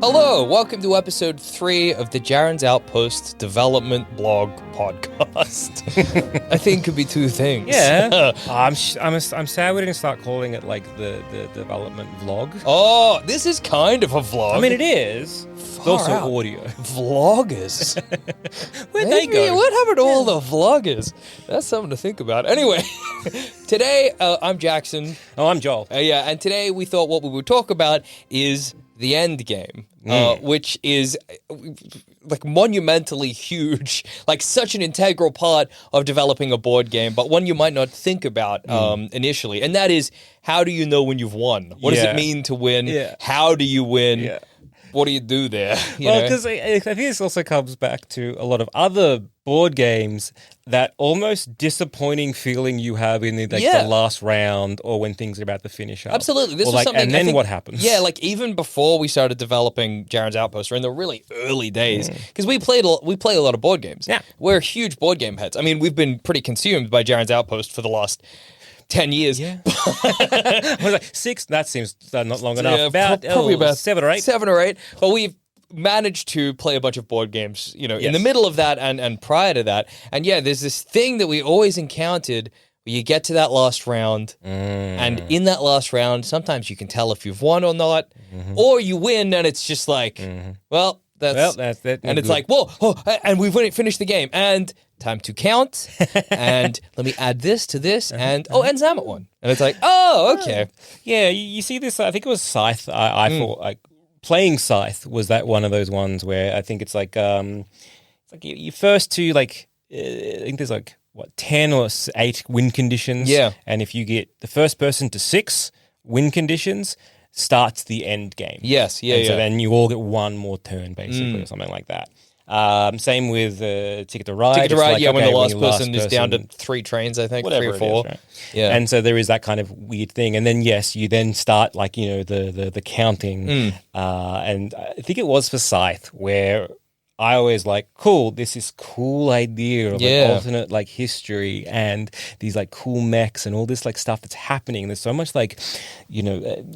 Hello, welcome to episode 3 of the Jarren's Outpost development blog podcast. I think it could be two things. Yeah. I'm sad we didn't start calling it like the development vlog. Oh, this is kind of a vlog. I mean, it is. It's also audio. Vloggers. Where'd they go? What happened to all the vloggers? That's something to think about. Anyway, today I'm Jackson. Oh, I'm Joel. And today we thought what we would talk about is the end game, which is like monumentally huge, like such an integral part of developing a board game, but one you might not think about initially. And that is, how do you know when you've won? What does it mean to win? Yeah. How do you win? Yeah. What do you do there? Because I think this also comes back to a lot of other board games, that almost disappointing feeling you have in the last round or when things are about to finish up. Absolutely. This was something. And then what happens? Yeah, like even before we started developing Jarren's Outpost, or in the really early days, because we play a lot of board games. Yeah. We're huge board game heads. I mean, we've been pretty consumed by Jarren's Outpost for the last 10 years. Yeah. I was like, 6? That seems not long enough. Yeah, probably about 7 or 8. 7 or 8. But we've managed to play a bunch of board games, in the middle of that and prior to that. And yeah, there's this thing that we always encountered where you get to that last round, and in that last round, sometimes you can tell if you've won or not, or you win and it's just like, well, that's that. And it's like, whoa, and we've finished the game, and time to count, and let me add this to this, and Zammit won. And it's like, oh, okay. Yeah, you see this, I think it was Scythe, I thought, like, playing Scythe was that one of those ones where I think it's like you first to, like, I think there's like, 10 or 8 win conditions. Yeah. And if you get the first person to 6 win conditions, starts the end game. Yes, yeah, So then you all get one more turn, basically, or something like that. Same with Ticket to Ride. Ticket to Ride, when the last person is down to 3 trains, I think, 3 or 4. Right? Yeah. And so there is that kind of weird thing. And then, yes, you then start, like, the counting. And I think it was for Scythe, where I always like, cool, this is cool idea of like alternate like history and these like cool mechs and all this like stuff that's happening. There's so much like,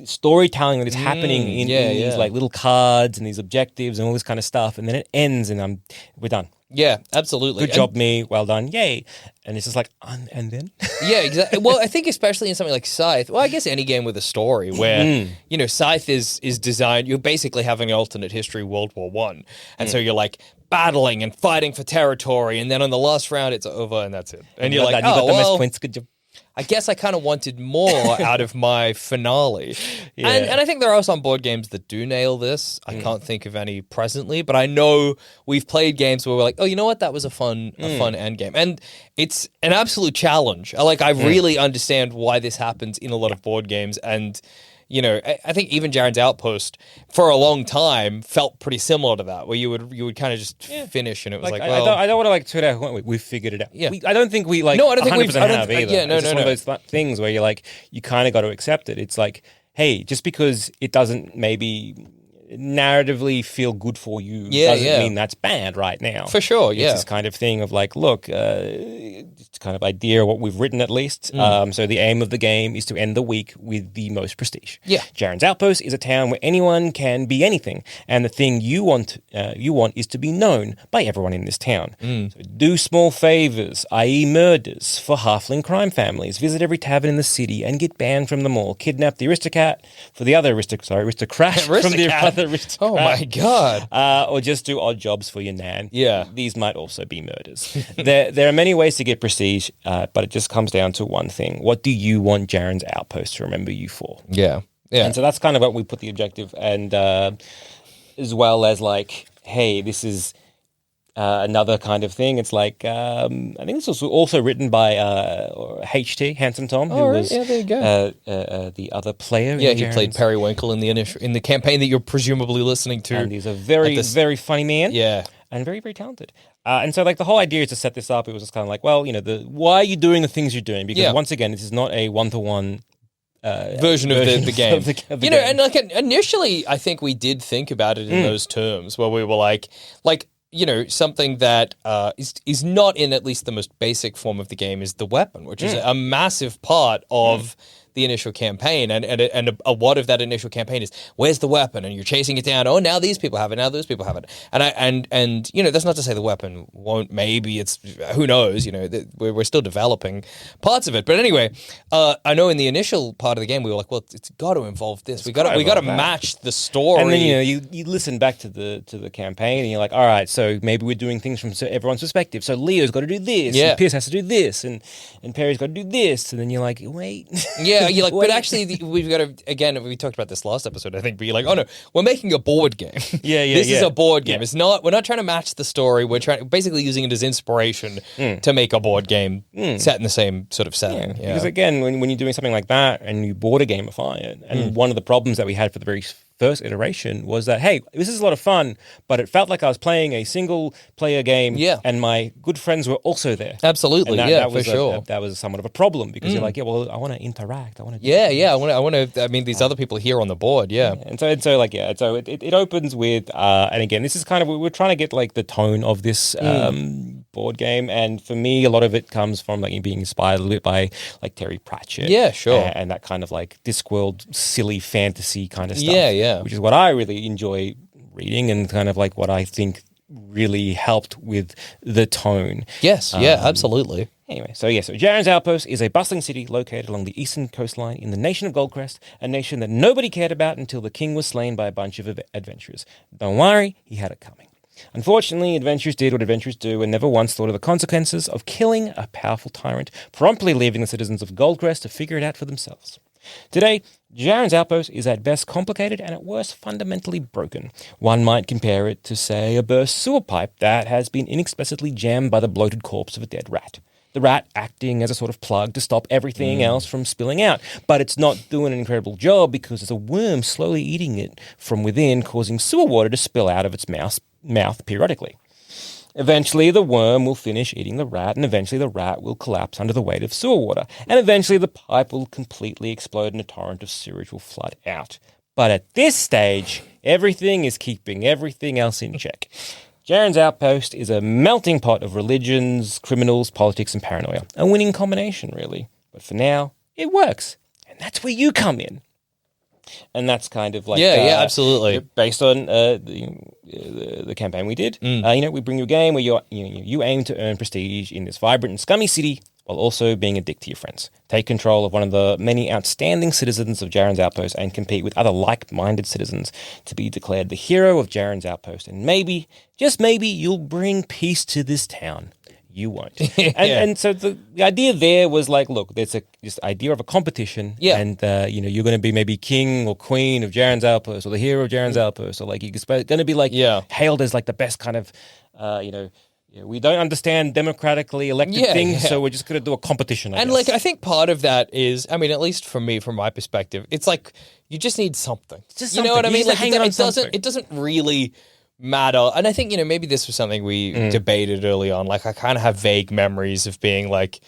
storytelling that is happening in these like little cards and these objectives and all this kind of stuff. And then it ends and we're done. Yeah, absolutely. Good job, me. Well done. Yay. And it's just like, and then? Yeah, exactly. Well, I think especially in something like Scythe, well, I guess any game with a story where, Scythe is designed, you're basically having an alternate history World War I. And so you're like battling and fighting for territory. And then on the last round, it's over and that's it. And you're like, you got the most points. Good job. I guess I kind of wanted more out of my finale. Yeah. And I think there are some board games that do nail this. I can't think of any presently, but I know we've played games where we're like, oh, you know what? That was a fun end game. And it's an absolute challenge. I really understand why this happens in a lot of board games. And I think even Jarren's Outpost for a long time felt pretty similar to that, where you would kind of just finish and it was like well, I don't want to like tweet out, we've figured it out. Yeah. I don't think we like no, I don't think we have either. Yeah, no, it's just one of those things where you're like, you kind of got to accept it. It's like, hey, just because it doesn't maybe narratively feel good for you doesn't mean that's bad right now. For sure, It's this kind of thing of like, look, it's kind of idea what we've written at least. So the aim of the game is to end the week with the most prestige. Yeah. Jarren's Outpost is a town where anyone can be anything, and the thing you want is to be known by everyone in this town. So do small favors, i.e. murders, for halfling crime families. Visit every tavern in the city and get banned from them all. Kidnap the aristocrat for the other aristocrat from the other aristocrat. Oh my god. Or just do odd jobs for your nan. Yeah. These might also be murders. There are many ways to get prestige, but it just comes down to one thing. What do you want Jarren's Outpost to remember you for? Yeah. Yeah. And so that's kind of what we put the objective, and as well as like, hey, this is another kind of thing. It's like, I think this was also written by HT, Handsome Tom, who was there you go. The other player. Yeah, he played Periwinkle in the campaign that you're presumably listening to. And he's a very, very funny man. Yeah. And very, very talented. And so, like, the whole idea is to set this up. It was just kind of like, well, why are you doing the things you're doing? Because once again, this is not a one-to-one version of the game. Of the game. And like initially, I think we did think about it in those terms, where we were like, something that is not in at least the most basic form of the game is the weapon, which is a massive part of the initial campaign, and a lot of that initial campaign is where's the weapon, and you're chasing it down. Oh, now these people have it, now those people have it, and you know, that's not to say the weapon won't. Maybe it's, who knows? You know, we're still developing parts of it, but anyway, I know in the initial part of the game we were like, well, it's got to involve this. We got to match the story, and then you listen back to the campaign, and you're like, all right, so maybe we're doing things from everyone's perspective. So Leo's got to do this, and Pierce has to do this, and Perry's got to do this, and then you're like, wait, you're like, but actually we've got to, again, we talked about this last episode, I think, but you're like, oh no, we're making a board game. This is a board game. It's not. We're not trying to match the story. We're basically using it as inspiration to make a board game set in the same sort of setting. Because again, when you're doing something like that and you board gamify it, and one of the problems that we had for the very first iteration was that, hey, this is a lot of fun, but it felt like I was playing a single player game, and my good friends were also there. Absolutely, for sure. That was somewhat of a problem, because you're like, well, I want to interact. I want to. I want to. I mean, these other people here on the board, And so it opens with, and again, this is kind of, we're trying to get like the tone of this board game, and for me, a lot of it comes from like being inspired a little bit by like Terry Pratchett, and that kind of like Discworld silly fantasy kind of stuff. Which is what I really enjoy reading, and kind of like what I think really helped with the tone. Absolutely. Anyway, so Jarren's Outpost is a bustling city located along the eastern coastline in the nation of Goldcrest, a nation that nobody cared about until the king was slain by a bunch of adventurers. Don't worry, he had it coming. Unfortunately, adventurers did what adventurers do and never once thought of the consequences of killing a powerful tyrant, promptly leaving the citizens of Goldcrest to figure it out for themselves. Today, Jarren's Outpost is at best complicated and at worst fundamentally broken. One might compare it to, say, a burst sewer pipe that has been inexplicably jammed by the bloated corpse of a dead rat. The rat acting as a sort of plug to stop everything else from spilling out. But it's not doing an incredible job because there's a worm slowly eating it from within, causing sewer water to spill out of its mouth periodically. Eventually, the worm will finish eating the rat, and eventually the rat will collapse under the weight of sewer water, and eventually the pipe will completely explode and a torrent of sewage will flood out. But at this stage, everything is keeping everything else in check. Jarren's Outpost is a melting pot of religions, criminals, politics, and paranoia. A winning combination, really. But for now, it works. And that's where you come in. And that's kind of like absolutely based on the campaign we did. We bring you a game where you aim to earn prestige in this vibrant and scummy city while also being a dick to your friends. Take control of one of the many outstanding citizens of Jarren's Outpost and compete with other like-minded citizens to be declared the hero of Jarren's Outpost. And maybe, just maybe, you'll bring peace to this town. You won't. And so the idea there was like, look, there's this idea of a competition, and you're going to be maybe king or queen of Jarren's Outpost, or the hero of Jarren's Outpost, or like you're going to be like hailed as like the best kind of, we don't understand dememocratically elected things, so we're just going to do a competition. I guess. Like I think part of that is, I mean, at least for me, from my perspective, it's like you just need something. You know what I mean? Like it doesn't really matter. And I think, maybe this was something we debated early on. Like I kind of have vague memories of being like,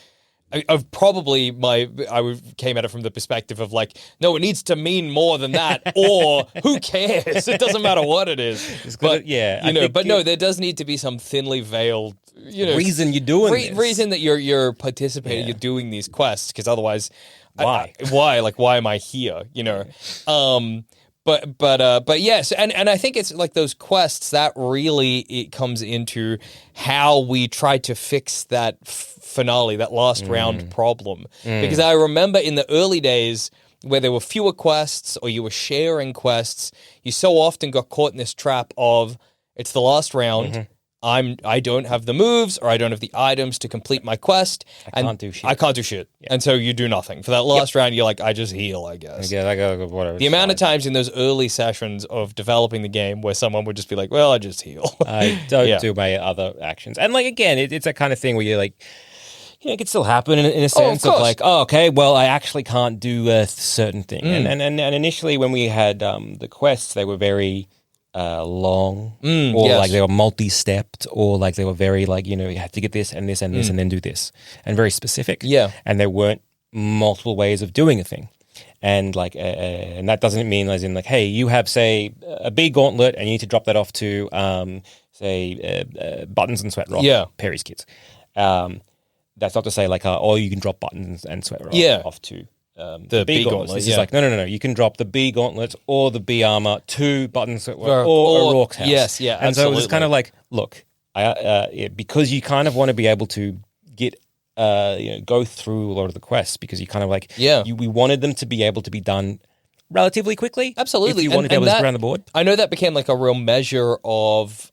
of probably came at it from the perspective of like, no, it needs to mean more than that, or who cares? It doesn't matter what it is. But there does need to be some thinly veiled, reason you're doing this. Reason that you're participating, you're doing these quests, because otherwise, why? Why am I here? But yes, and I think it's like those quests that really it comes into how we try to fix that finale, that last round problem. Because I remember in the early days where there were fewer quests or you were sharing quests, you so often got caught in this trap of it's the last round. I don't have the moves or I don't have the items to complete my quest. I can't do shit. Yeah. And so you do nothing. For that last round, you're like, I just heal, I guess. Yeah, I go, whatever. The amount of times in those early sessions of developing the game where someone would just be like, well, I just heal. I don't do my other actions. And like, again, it's that kind of thing where you're like, it could still happen in a sense of like, okay, well, I actually can't do a certain thing. And initially when we had the quests, they were very long, like they were multi-stepped, or like they were very like, you have to get this and this and this and then do this, and very specific. And there weren't multiple ways of doing a thing. And like, and that doesn't mean as in like, hey, you have, say, a big gauntlet and you need to drop that off to, Buttons and Sweat Rock, Perry's kids. That's not to say like, you can drop Buttons and Sweat Rock off to the B gauntlets. This is like, no. You can drop the B gauntlets or the B armor, 2 buttons, or O'Rourke's house. Yes, yeah, and absolutely. so it was kind of like, look, because you kind of want to be able to get, go through a lot of the quests because you kind of like, we wanted them to be able to be done relatively quickly. Absolutely. If you wanted to be able to get around the board. I know that became like a real measure of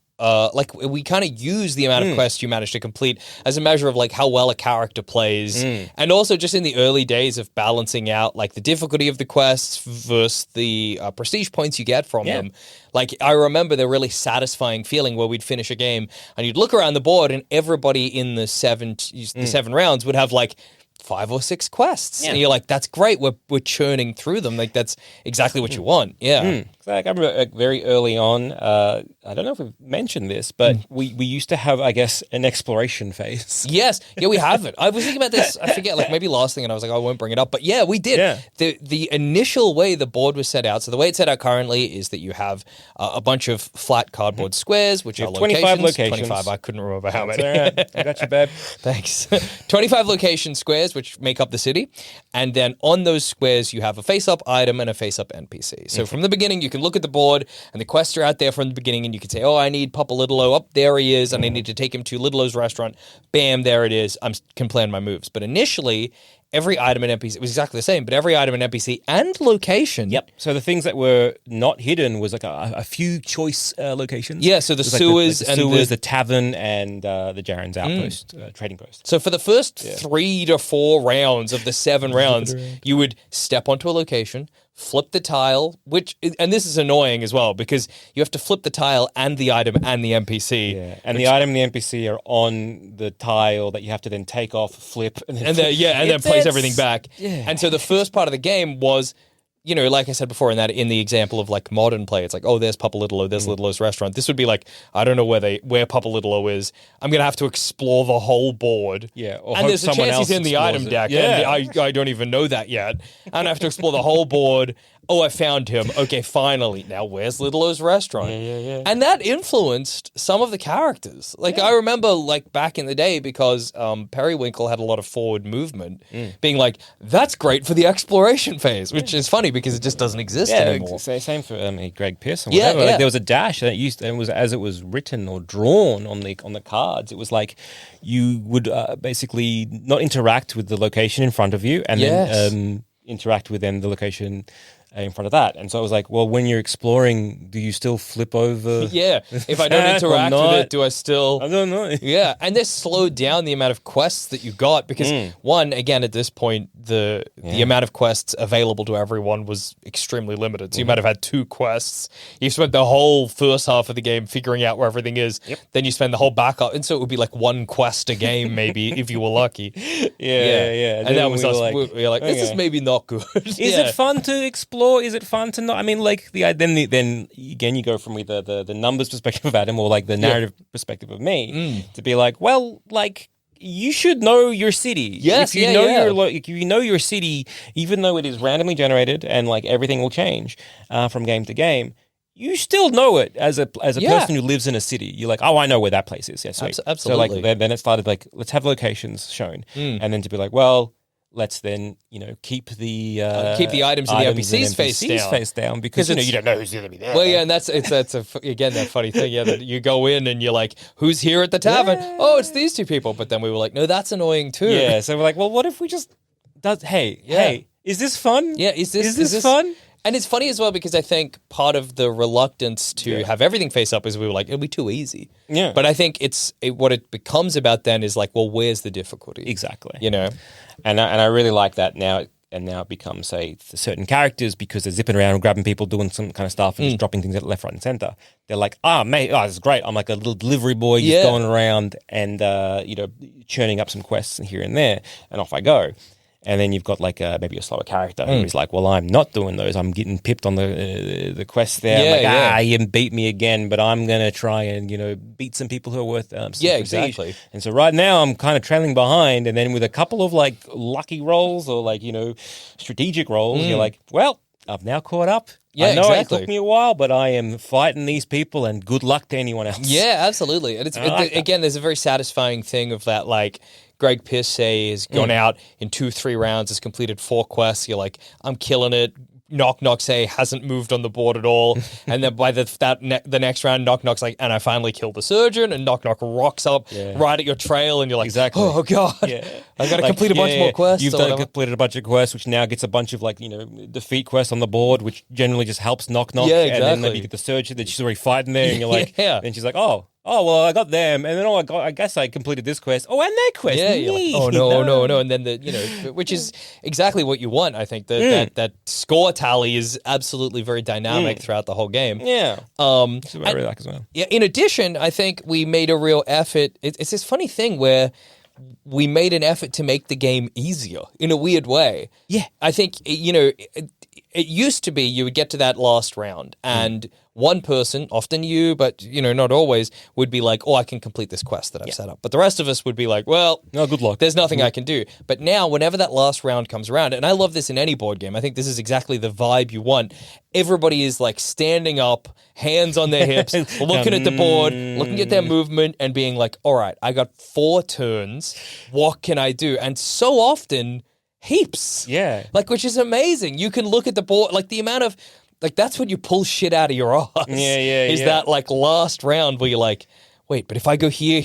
we kind of use the amount of quests you manage to complete as a measure of like how well a character plays, and also just in the early days of balancing out like the difficulty of the quests versus the prestige points you get from them. Like I remember the really satisfying feeling where we'd finish a game and you'd look around the board and everybody in the 7 rounds would have like 5 or 6 quests. And you're like, that's great. We're churning through them. Like that's exactly what you want. Yeah. Like I remember very early on, I don't know if we've mentioned this, but we used to have, I guess, an exploration phase. Yes. Yeah, we have it. I was thinking about this, I forget, like maybe last thing, and I was like, I won't bring it up. But yeah, we did. Yeah. The initial way the board was set out, so the way it's set out currently is that you have a bunch of flat cardboard squares, which are 25 locations. 25, I couldn't remember how many. Right. I got you, babe. Thanks. 25 location squares, which make up the city. And then on those squares, you have a face-up item and a face-up NPC. So from the beginning, you can look at the board and the quests are out there from the beginning and you can say, oh, I need Papa Little-O. Up there he is. And I need to take him to Little-O's restaurant. Bam, there it is. I can plan my moves. But initially, every item and NPC, it was exactly the same, but every item and NPC and location. Yep. So the things that were not hidden was like a few choice locations. Yeah, so the sewers and the tavern and the Jarren's Outpost, trading post. So for the first 3 to 4 rounds of the 7 rounds, you would step onto a location, flip the tile, and this is annoying as well because you have to flip the tile and the item and the NPC. Yeah, and the item and the NPC are on the tile that you have to then take off, flip, and then place everything back. Yeah. And so the first part of the game was, you know, like I said before, in the example of like modern play, it's like, oh, there's Papa Little-O, there's Little-O's restaurant. This would be like, I don't know where Papa Little-O is. I'm gonna have to explore the whole board. Yeah, and there's a chance he's in the item deck. Yeah, and I don't even know that yet. And I have to explore the whole board. Oh, I found him. Okay, finally. Now, where's Little-O's restaurant? Yeah. And that influenced some of the characters. Like, I remember, like, back in the day, because Periwinkle had a lot of forward movement, being like, that's great for the exploration phase, which is funny because it just doesn't exist anymore. Same for Greg Pearson. Whatever. Like, there was a dash that it was as it was written or drawn on the cards. It was like you would basically not interact with the location in front of you and then interact with the location in front of that. And so I was like, well, when you're exploring, do you still flip over? Yeah. If I don't interact with it, do I still... I don't know. Yeah. And this slowed down the amount of quests that you got because, one, again, at this point, the amount of quests available to everyone was extremely limited. So you might have had 2 quests. You spent the whole first half of the game figuring out where everything is. Yep. Then you spend the whole backup. And so it would be like 1 quest a game, maybe, if you were lucky. Yeah. And that was us. We were like, this is maybe not good. Is it fun to explore? Is it fun to not? I mean, like then again, you go from either the numbers perspective of Adam or like the narrative perspective of me to be like, well, like you should know your city. Yes, if you know your city, even though it is randomly generated and like everything will change from game to game. You still know it as a person who lives in a city. You're like, oh, I know where that place is. Yeah, sweet. Absolutely. So like then it started like, let's have locations shown, and then to be like, well, let's then keep the items in the NPCs face down because you don't know who's going to be there. Well, yeah, and that's again that funny thing. Yeah, that you go in and you're like, who's here at the tavern? Yeah. Oh, it's these 2 people. But then we were like, no, that's annoying too. Yeah, so we're like, well, what if we just hey, is this fun? Yeah, is this fun? And it's funny as well because I think part of the reluctance to have everything face up is we were like, it'll be too easy. Yeah. But I think what it becomes about then is like, well, where's the difficulty? Exactly. And I really like that now. And now it becomes, say, certain characters because they're zipping around and grabbing people, doing some kind of stuff and just dropping things at left, right, and center. They're like, mate, this is great. I'm like a little delivery boy just going around and, churning up some quests here and there. And off I go. And then you've got like maybe a slower character who's like, well, I'm not doing those. I'm getting pipped on the quest there. I'm like, you beat me again, but I'm going to try and, beat some people who are worth some prestige. Exactly. And so right now I'm kind of trailing behind. And then with a couple of like lucky rolls or like, strategic rolls, you're like, well, I've now caught up. Yeah, I know exactly. it took me a while, but I am fighting these people, and good luck to anyone else. Yeah, absolutely. And again, there's a very satisfying thing of that, like, Greg Pierce has gone out in 2-3 rounds, has completed 4 quests. You're like, I'm killing it. Knock Knock say hasn't moved on the board at all, and then by the next round, Knock Knock's like, and I finally killed the surgeon, and Knock Knock rocks up right at your trail, and you're like, exactly. Oh god, I got to complete a bunch more quests. You've completed a bunch of quests, which now gets a bunch of defeat quests on the board, which generally just helps Knock Knock. Yeah, exactly. And then you get the surgeon that she's already fighting there, and you're like, and she's like, oh, well, I got them, and then I guess I completed this quest. Oh, and that quest. Yeah, you're like, oh no, and then which is exactly what you want. I think that score tally is absolutely very dynamic throughout the whole game. Yeah, that's what I really like as well. Yeah. In addition, I think we made a real effort. It's this funny thing where we made an effort to make the game easier in a weird way. Yeah, I think it used to be you would get to that last round and one person, often you, but not always, would be like, oh, I can complete this quest that I've set up. But the rest of us would be like, well, no, good luck. There's nothing I can do. But now, whenever that last round comes around, and I love this in any board game, I think this is exactly the vibe you want. Everybody is like standing up, hands on their hips, looking at the board, looking at their movement, and being like, all right, I got 4 turns. What can I do? And so often, heaps. Yeah. Which is amazing. You can look at the board, the amount of, that's when you pull shit out of your ass. Yeah. That last round where you're like, wait, but if I go here,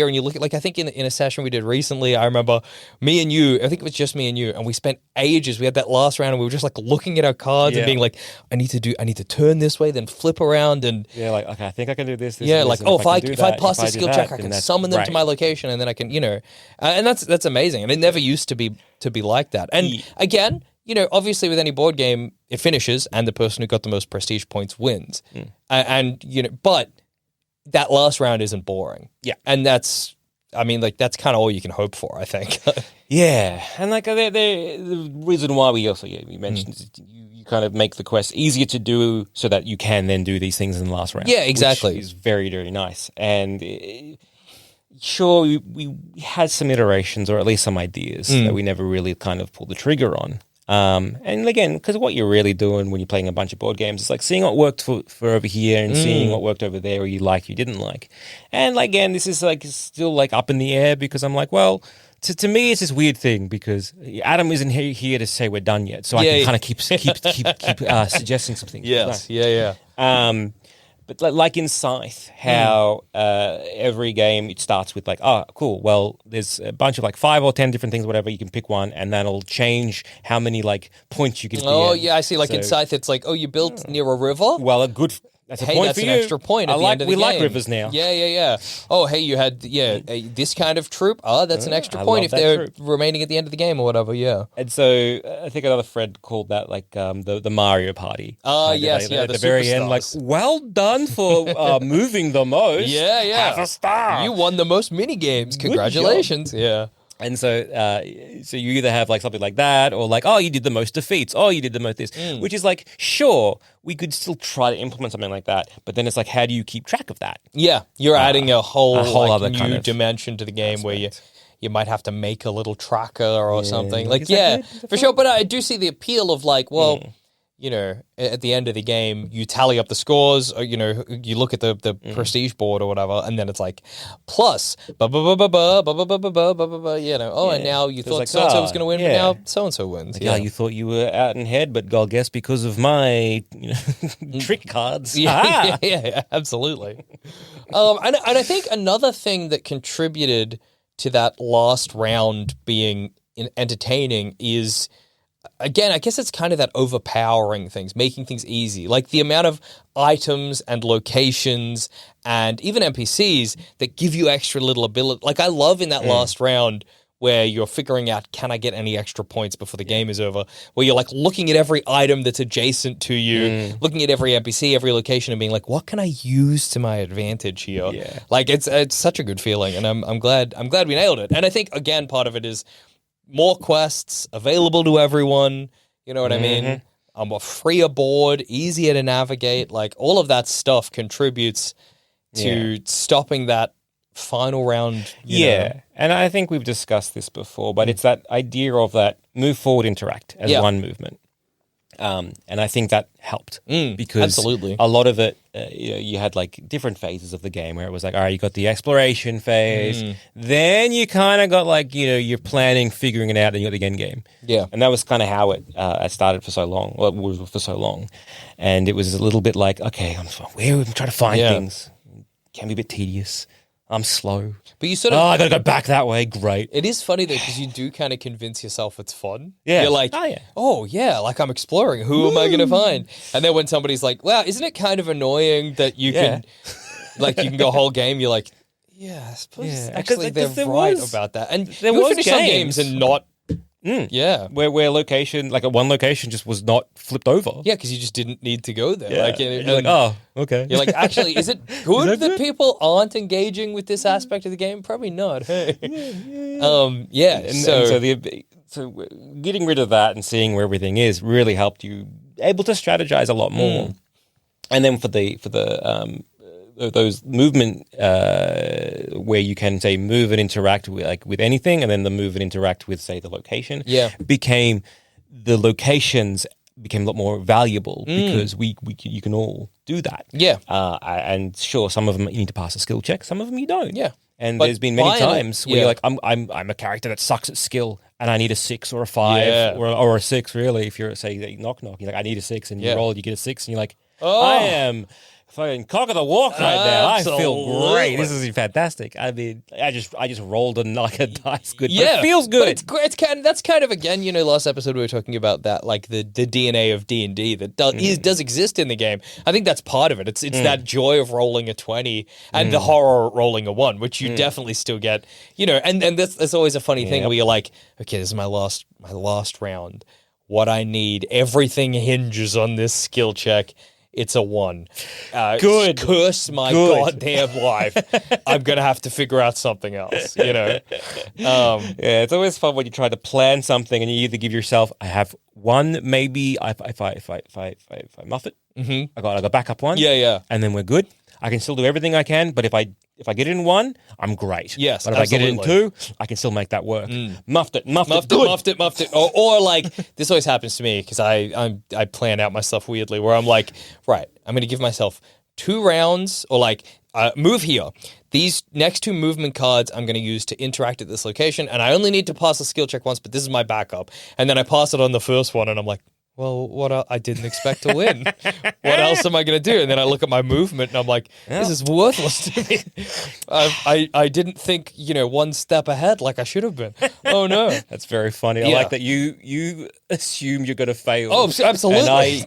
and you look at, I think in a session we did recently, I remember me and you, I think it was just me and you, and we spent ages, we had that last round and we were just looking at our cards and being like, I need to turn this way, then flip around and. Yeah, okay, I think I can do this. Yeah, if I pass the skill check, I can summon them to my location and then I can, and that's amazing. And it never used to be like that. And again, obviously with any board game, it finishes and the person who got the most prestige points wins. But that last round isn't boring. Yeah. And that's kind of all you can hope for, I think. Yeah. And the reason why we also, we mentioned is you kind of make the quest easier to do so that you can then do these things in the last round. Yeah, exactly. Which is very, very nice. And sure, we had some iterations or at least some ideas that we never really kind of pulled the trigger on. And again, because what you're really doing when you're playing a bunch of board games is seeing what worked for over here and seeing what worked over there or you didn't like. And again, this is still up in the air because I'm like, well, to me, it's this weird thing because Adam isn't here to say we're done yet. So I can kind of keep suggesting some things. Yes. No. Yeah. But like in Scythe, how every game it starts with cool. Well, there's a bunch of 5 or 10 different things, whatever. You can pick one, and that'll change how many points you get. Oh yeah, I see. In Scythe, it's you built near a river. Well, that's a point that's for an you. extra point at the end of the game. We like rivers now. Yeah. Oh, hey, you had this kind of troop. Oh, that's an extra point if they're remaining at the end of the game or whatever. Yeah. And so I think another friend called that the Mario Party. Oh yes, at the very end, well done for moving the most. Yeah. Have a star. You won the most mini games. Congratulations. Yeah. And so you either have something like that or you did the most defeats. Oh, you did the most this. Which is sure, we could still try to implement something like that. But then it's how do you keep track of that? Yeah, you're adding a whole other new kind of dimension to the game aspect. where you might have to make a little tracker or something. Is for sure. But I do see the appeal of at the end of the game, you tally up the scores, or, you look at the prestige board or whatever, and then it's plus, and now you thought so-and-so was going to win, but now so-and-so wins. You thought you were out in head, but I'll guess because of my trick cards. Yeah, absolutely. And I think another thing that contributed to that last round being entertaining is, again, I guess it's kind of that overpowering things, making things easy. The amount of items and locations and even NPCs that give you extra little ability. I love in that last round where you're figuring out, can I get any extra points before the game is over? Where you're looking at every item that's adjacent to you, looking at every NPC, every location and being what can I use to my advantage here? Yeah. It's such a good feeling, and I'm glad we nailed it. And I think, again, part of it is more quests available to everyone. You know what I mean? A freer board, easier to navigate. All of that stuff contributes to stopping that final round. You know. And I think we've discussed this before, but it's that idea of that move forward, interact as one movement. And I think that helped because absolutely. a lot of it, you had like different phases of the game where it was like, all right, you got the exploration phase, then you kind of got like, you're planning, figuring it out, then you got the end game. Yeah. And that was kind of how it started for so long, well, it was for so long. And it was a little bit like, okay, I'm trying to find things. Can be a bit tedious. I'm slow. But you sort of... I got to go back that way. Great. It is funny, though, because you do kind of convince yourself it's fun. Yeah. You're like, like I'm exploring. Who am I going to find? And then when somebody's like, wow, isn't it kind of annoying that you can... Like, you can go a whole game, you're like, yeah, I suppose actually they're right about that. And there you was finish some games and not... Yeah. Where location, like one location just was not flipped over. Yeah, because you just didn't need to go there. Yeah. Like, you're like, oh, okay. You're like, actually, is it good that people aren't engaging with this aspect of the game? Probably not. Hey. So getting rid of that and seeing where everything is really helped you able to strategize a lot more. And then for the those movement where you can say move and interact with anything, and then the move and interact with say the location. The locations became a lot more valuable because you can all do that. Yeah. And sure, some of them you need to pass a skill check, some of them you don't. Yeah. And there's been many times where you're like, I'm a character that sucks at skill, and I need a 6 or a 5 or a 6 really. If you're say knock, you're like, I need a 6, and you roll, you get a 6, and you're like, I am fucking cock of the walk right now. Absolutely. I feel great. This is fantastic. I mean, I just rolled a dice good, but it feels good. But that's kind of, again, last episode we were talking about that, like the DNA of D&D that does exist in the game. I think that's part of it. It's that joy of rolling a 20 and the horror of rolling a 1, which you definitely still get, and that's always a funny thing where you're like, okay, this is my last round. What I need, everything hinges on this skill check. It's a 1. Good. Curse my goddamn life. I'm going to have to figure out something else, it's always fun when you try to plan something and you either give yourself, I have 1, maybe if I muff it, I got backup 1. Yeah. And then we're good. I can still do everything I can, but if I get it in 1, I'm great. Yes, but if absolutely. I get it in 2, I can still make that work. Muffed it. Or like, this always happens to me because I plan out my stuff weirdly where I'm like, right, I'm going to give myself 2 rounds or like, move here. These next 2 movement cards I'm going to use to interact at this location, and I only need to pass a skill check once, but this is my backup. And then I pass it on the first one, and I'm like, well, what I didn't expect to win. What else am I going to do? And then I look at my movement and I'm like, this is worthless to me. I didn't think, 1 step ahead like I should have been. Oh, no. That's very funny. I like that you assume you're going to fail. Oh, absolutely. And I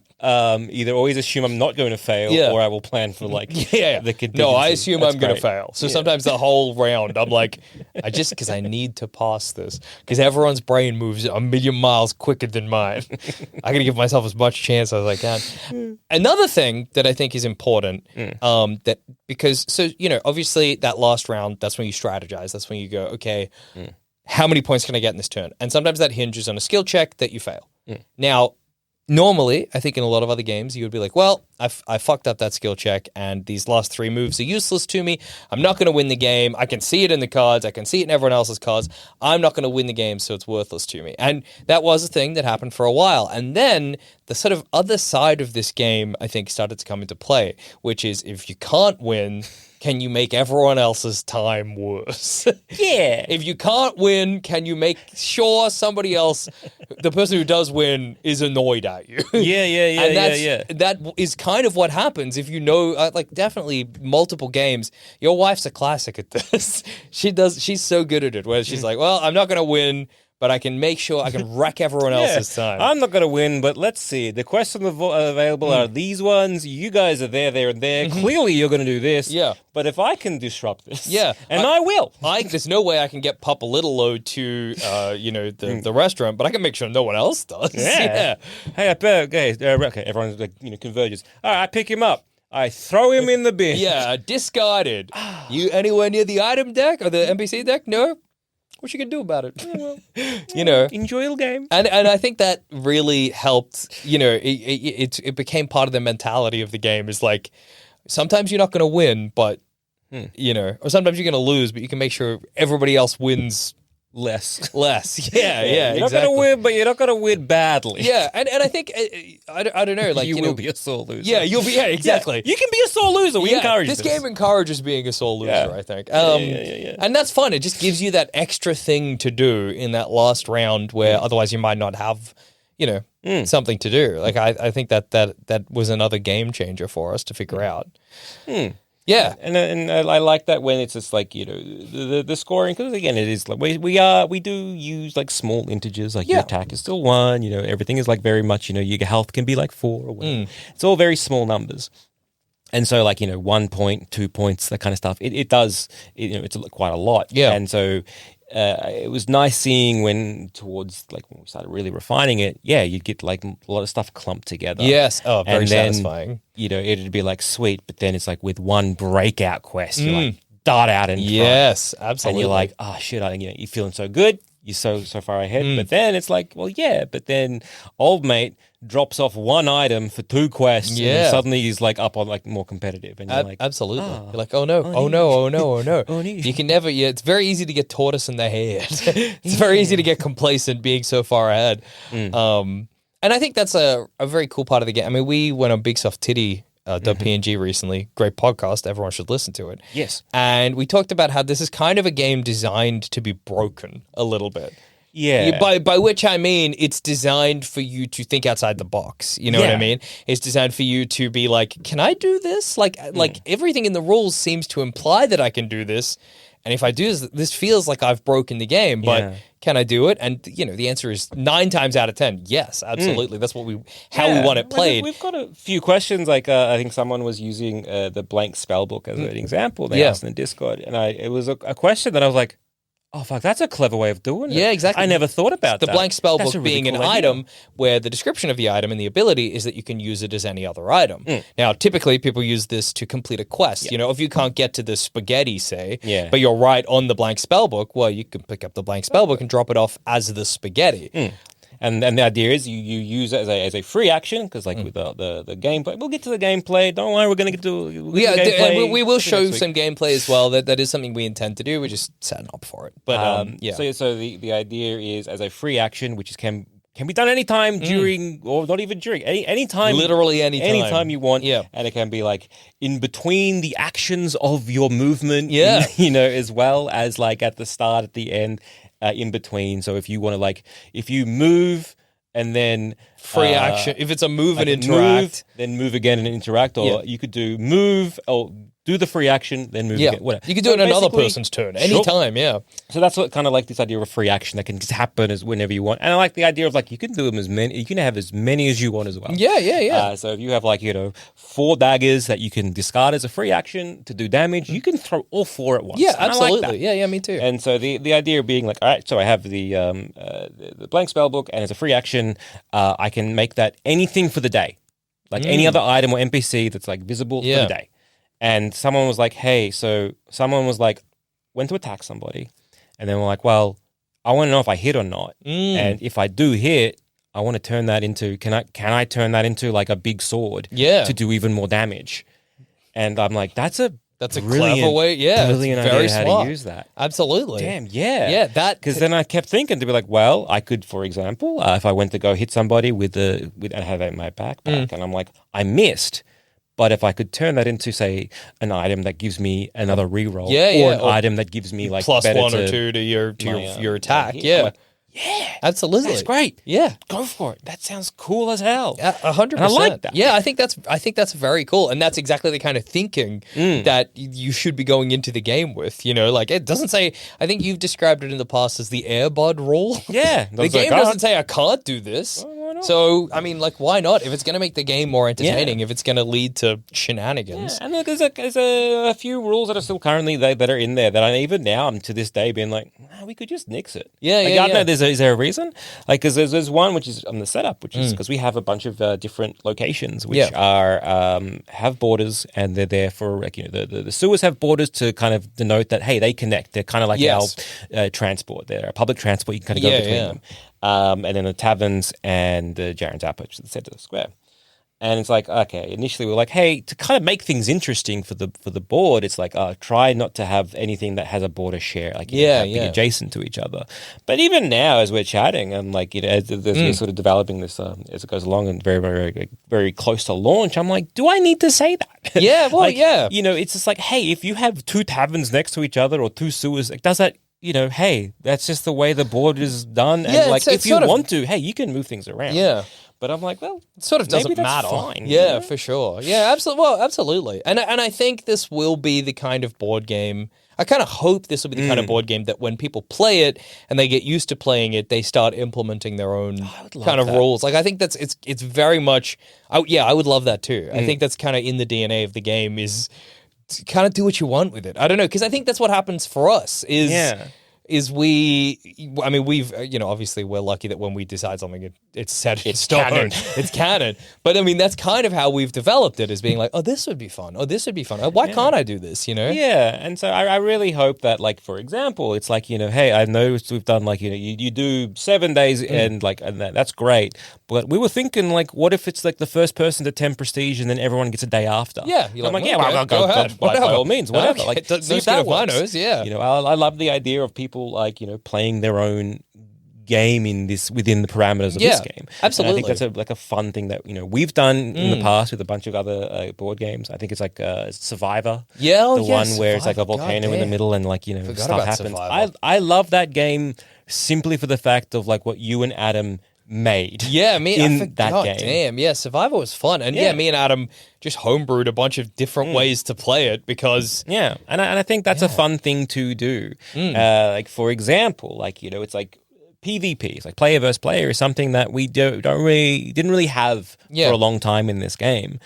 either always assume I'm not going to fail or I will plan for the contingency. No, I assume I'm going to fail. So sometimes the whole round I'm like, because I need to pass this because everyone's brain moves a million miles quicker than mine. I got to give myself as much chance as I can. Another thing that I think is important, obviously that last round, that's when you strategize. That's when you go, okay, how many points can I get in this turn? And sometimes that hinges on a skill check that you fail. Now, normally, I think in a lot of other games, you would be like, well, I fucked up that skill check and these last 3 moves are useless to me. I'm not going to win the game. I can see it in the cards. I can see it in everyone else's cards. I'm not going to win the game, so it's worthless to me. And that was a thing that happened for a while. And then the sort of other side of this game, I think, started to come into play, which is if you can't win, can you make everyone else's time worse? Yeah. If you can't win, can you make sure somebody else, the person who does win, is annoyed at you? And that is kind of what happens if definitely multiple games. Your wife's a classic at this. She's so good at it, where she's like, well, I'm not going to win, but I can make sure I can wreck everyone else's time. I'm not going to win, but let's see. The questions available are these ones. You guys are there, and there. Clearly, you're going to do this. Yeah. But if I can disrupt this, and I will. There's no way I can get Papa Little Load to, the restaurant, but I can make sure no one else does. Yeah. Hey, everyone converges. All right, I pick him up. I throw him in the bin. Yeah, discarded. You anywhere near the item deck or the NPC deck? No. What you can do about it? Enjoy the game. And I think that really helped, it became part of the mentality of the game is like, sometimes you're not going to win, but, or sometimes you're going to lose, but you can make sure everybody else wins less. Yeah, You're exactly. not going to win, but you're not going to win badly. Yeah, and I think, I don't know, like, you will be a sore loser. Yeah, you'll be, exactly. Yeah, you can be a sore loser. We encourage this game encourages being a sore loser, Yeah. I think. Yeah. And that's fun. It just gives you that extra thing to do in that last round where otherwise you might not have, something to do. Like, I think that was another game changer for us to figure out. Yeah, and I like that when it's just like the scoring, because again it is like we do use like small integers, like your attack is still 1, everything is like very much your health can be like 4 or whatever. It's all very small numbers, and so like 1 point, 2 points, that kind of stuff. It does it's quite a lot. Yeah, and so. It was nice seeing when towards like when we started really refining it, you'd get like a lot of stuff clumped together. Yes. Oh, very and then, satisfying. It'd be like sweet, but then it's like with one breakout quest, you like dart out in front. Yes, absolutely. And you're like, oh shit, you're feeling so good. You're so far ahead. But then it's like, well, but then old mate drops off 1 item for 2 quests, and suddenly he's like up on like more competitive, and you're like, absolutely. You're like, oh no. You can never. Yeah, it's very easy to get tortoise in the head. It's very easy to get complacent being so far ahead. And I think that's a very cool part of the game. I mean, we went on Big Soft Titty. .png recently, great podcast. Everyone should listen to it. Yes, and we talked about how this is kind of a game designed to be broken a little bit. Yeah. By which I mean it's designed for you to think outside the box. You know what I mean? It's designed for you to be like, can I do this? Like everything in the rules seems to imply that I can do this. And if I do this feels like I've broken the game, but can I do it? And the answer is 9 times out of 10, yes, absolutely. That's what we want it played. We've got a few questions. Like I think someone was using the blank spellbook as an example. They asked in the Discord, and it was a question that I was like, oh, fuck, that's a clever way of doing it. Yeah, exactly. I never thought about that. The blank spellbook really being cool an idea. item where the description of the item and the ability is that you can use it as any other item. Now, typically, people use this to complete a quest. If you can't get to the spaghetti, say, but you're right on the blank spellbook, well, you can pick up the blank spellbook and drop it off as the spaghetti. And the idea is you use it as a free action, because like with the gameplay, we'll get to the gameplay. Don't worry, we're going to get to the gameplay. We will show some gameplay as well. That is something we intend to do. We're just setting up for it. But So the idea is as a free action, which can be done anytime during, or not even during, anytime. Literally anytime. Anytime you want. Yeah. And it can be like in between the actions of your movement. Yeah. As well as like at the start, at the end. In between. So if you want to if you move and then free action, if it's a move and interact, then move again and interact, or you could do move or do the free action, then move again. Whatever. You could do it on another person's turn anytime. Yeah. So that's what kind of like this idea of a free action that can just happen as whenever you want. And I like the idea of like you can do them you can have as many as you want as well. Yeah. So if you have 4 daggers that you can discard as a free action to do damage, you can throw all 4 at once. Yeah, and absolutely. I like that. Yeah, me too. And so the idea being like, all right, so I have the blank spellbook, and as a free action, I can make that anything for the day, like any other item or NPC that's like visible for the day. And someone was like, hey, went to attack somebody, and then we're like, well, I want to know if I hit or not, and if I do hit, I want to turn that into can I turn that into like a big sword to do even more damage. And I'm like, that's a clever way. Yeah, brilliant very idea smart. how to use that. Absolutely. Damn, yeah. That because then I kept thinking to be like, well, I could, for example, if I went to go hit somebody with and have it in my backpack, and I'm like, I missed. But if I could turn that into, say, an item that gives me another reroll, or an item that gives me like plus better 1 or 2 to your attack, Yeah, absolutely. That's great. Yeah, go for it. That sounds cool as hell. 100%. I like that. Yeah, I think that's very cool, and that's exactly the kind of thinking that you should be going into the game with. Like it doesn't say. I think you've described it in the past as the Airbud rule. Yeah, the game doesn't say I can't do this. So, I mean, why not? If it's going to make the game more entertaining, if it's going to lead to shenanigans. Yeah. And look, there's a few rules that are still currently that are in there that I'm to this day being like, we could just nix it. I don't know. Is there a reason? Like, because there's one which is on the setup, which is because we have a bunch of different locations which are have borders, and they're there for the sewers have borders to kind of denote that hey, they connect. They're kind of like our transport. They're public transport. You can kind of go between them. And then the taverns and the Jarren's Outpost, which is the centre of the square. And it's like, okay, initially we're like, hey, to kind of make things interesting for the board, it's like, try not to have anything that has a border share, like, be adjacent to each other. But even now, as we're chatting, and like, as we're sort of developing this as it goes along and very, very, very close to launch, I'm like, do I need to say that? Yeah, well, like, it's just like, hey, if you have 2 taverns next to each other or 2 sewers, like, does that, hey, that's just the way the board is done. And like, if you want to, hey, you can move things around. Yeah. But I'm like, well, it sort of doesn't matter. Fine, yeah, for sure. Yeah, absolutely. Well, absolutely. And I think this will be the kind of board game. I kind of hope this will be the kind of board game that when people play it and they get used to playing it, they start implementing their own kind of rules. Like, I think it's very much. I would love that too. I think that's kind of in the DNA of the game is to kind of do what you want with it. I don't know, because I think that's what happens for us. We've, obviously we're lucky that when we decide something, it's set in stone. Canon. It's canon. But I mean, that's kind of how we've developed it, as being like, oh, this would be fun. Oh, this would be fun. Why can't I do this, Yeah. And so I really hope that, like, for example, it's like, hey, I noticed we've done, like, you do 7 days and that's great. But we were thinking, like, what if it's like the first person to 10 prestige and then everyone gets a day after? Yeah. I'm like, well, go ahead. By all means, whatever. Okay. Like, see if that works. Yeah. I love the idea of people, like, playing their own game within the parameters of this game. Absolutely. And I think that's a fun thing that we've done in the past with a bunch of other board games. I think it's like Survivor. Yeah, one where Survivor. it's like a volcano in the middle and like stuff happens. Survivor. I love that game simply for the fact of like what you and Adam made. Yeah, that game. Damn, yeah, Survivor was fun, and me and Adam just homebrewed a bunch of different ways to play it because and I think that's a fun thing to do. Like, for example, like it's like PvP, it's like player versus player, is something that we didn't really have for a long time in this game,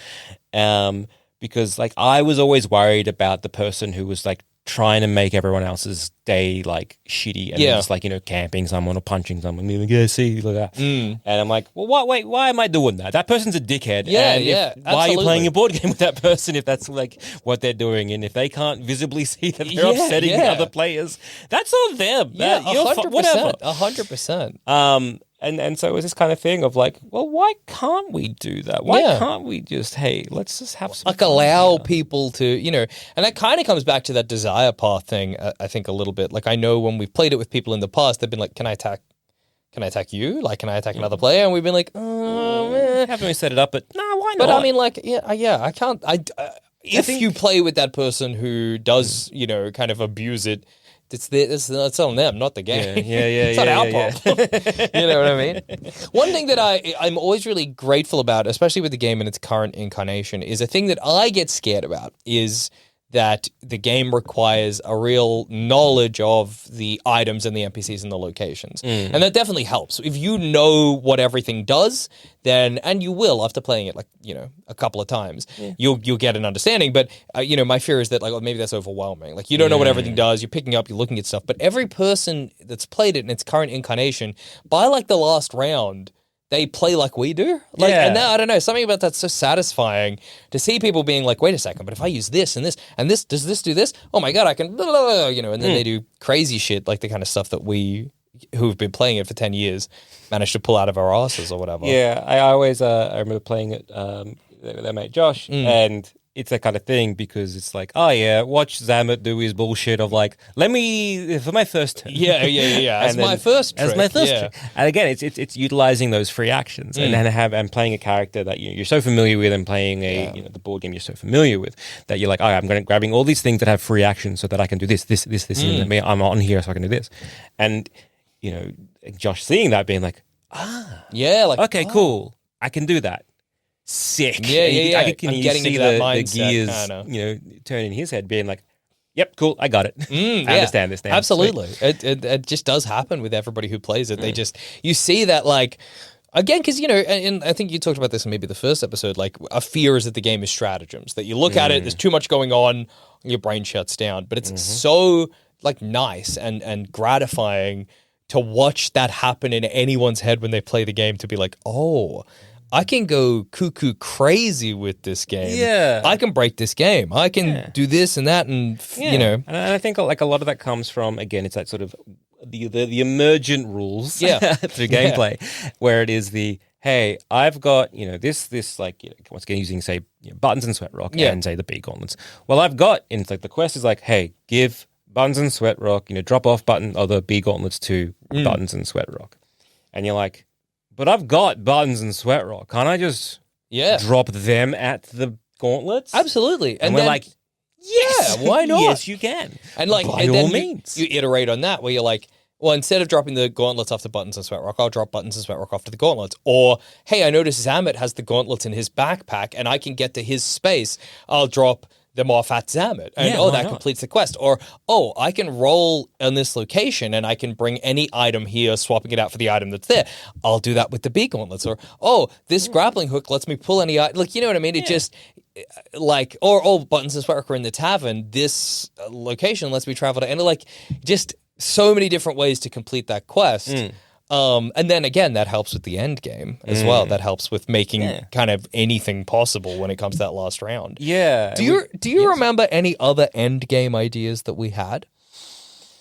because like I was always worried about the person who was like trying to make everyone else's day like shitty and just like camping someone or punching someone. I mean, like, see, look at that. And I'm like, well, why am I doing that? That person's a dickhead. Why are you playing a board game with that person if that's like what they're doing? And if they can't visibly see that they're upsetting the other players, that's on them. Yeah, 100%. Whatever. 100%. And so it was this kind of thing of like, well, why can't we do that? Why can't we just, hey, let's just have some fun allow here. people to, and that kind of comes back to that desire path thing, I think, a little bit. Like, I know when we've played it with people in the past, they've been like, can I attack you? Like, can I attack another player? And we've been like, haven't we set it up? But no, why not? But I mean, like, I can't. If you play with that person who does, kind of abuse it, it's on them, not the game. It's not our problem. You know what I mean? One thing that I'm always really grateful about, especially with the game in its current incarnation, is a thing that I get scared about is that the game requires a real knowledge of the items and the NPCs and the locations. And that definitely helps. If you know what everything does, then, and you will after playing it like, a couple of times, you'll get an understanding. But, my fear is that like, maybe that's overwhelming. Like, you don't know what everything does. You're picking up, you're looking at stuff. But every person that's played it in its current incarnation, by like the last round, they play like we do. Like, and now, I don't know, something about that's so satisfying to see people being like, wait a second, but if I use this and this, and this, does this do this? Oh my God, I can, and then they do crazy shit, like the kind of stuff that we, who've been playing it for 10 years, managed to pull out of our asses or whatever. Yeah, I always, I remember playing it with their mate Josh, and it's that kind of thing because it's like, oh yeah, watch Zammit do his bullshit of like, let me for my first turn. As my first trick. Trick. And again, it's utilizing those free actions and playing a character that you're so familiar with and playing the board game you're so familiar with that you're like, oh, I'm grabbing all these things that have free actions so that I can do this, and I'm on here so I can do this. And Josh seeing that being like, okay, cool, I can do that. Sick. I can see the gears, turn in his head, being like, "Yep, cool, I got it. I understand this now." Absolutely, it just does happen with everybody who plays it. They just you see that like. Again, because, and I think you talked about this in maybe the first episode, like a fear is that the game is stratagems, that you look at it, there's too much going on, your brain shuts down. But it's so like nice and gratifying to watch that happen in anyone's head when they play the game, to be like, oh, I can go cuckoo crazy with this game. Yeah. I can break this game. I can do this and that and, And I think like a lot of that comes from, again, it's that sort of the emergent rules through gameplay, where it is the, hey, I've got, this like, once again, using, say, buttons and Sweatrock and, say, the B gauntlets. Well, I've got, and like the quest is like, hey, give buttons and Sweatrock, drop off the B gauntlets to buttons and Sweatrock. And you're like, but I've got buttons and Sweatrock. Can't I just drop them at the gauntlets? Absolutely. And we're like, yes, why not? Yes, you can. And like, by and all then means. You iterate on that where you're like, well, instead of dropping the gauntlets off the buttons and Sweatrock, I'll drop buttons and Sweatrock off to the gauntlets. Or, hey, I noticed Zammit has the gauntlets in his backpack and I can get to his space. I'll drop them off at Zammit. And that completes the quest. Or, I can roll in this location and I can bring any item here, swapping it out for the item that's there. I'll do that with the B gauntlets. Or, this grappling hook lets me pull any item. Like, you know what I mean? It just, like, or buttons and Sweatrock are in the tavern. This location lets me travel to, and like, just so many different ways to complete that quest. And then again, that helps with the end game as well. That helps with making kind of anything possible when it comes to that last round. Yeah. Do you remember any other end game ideas that we had?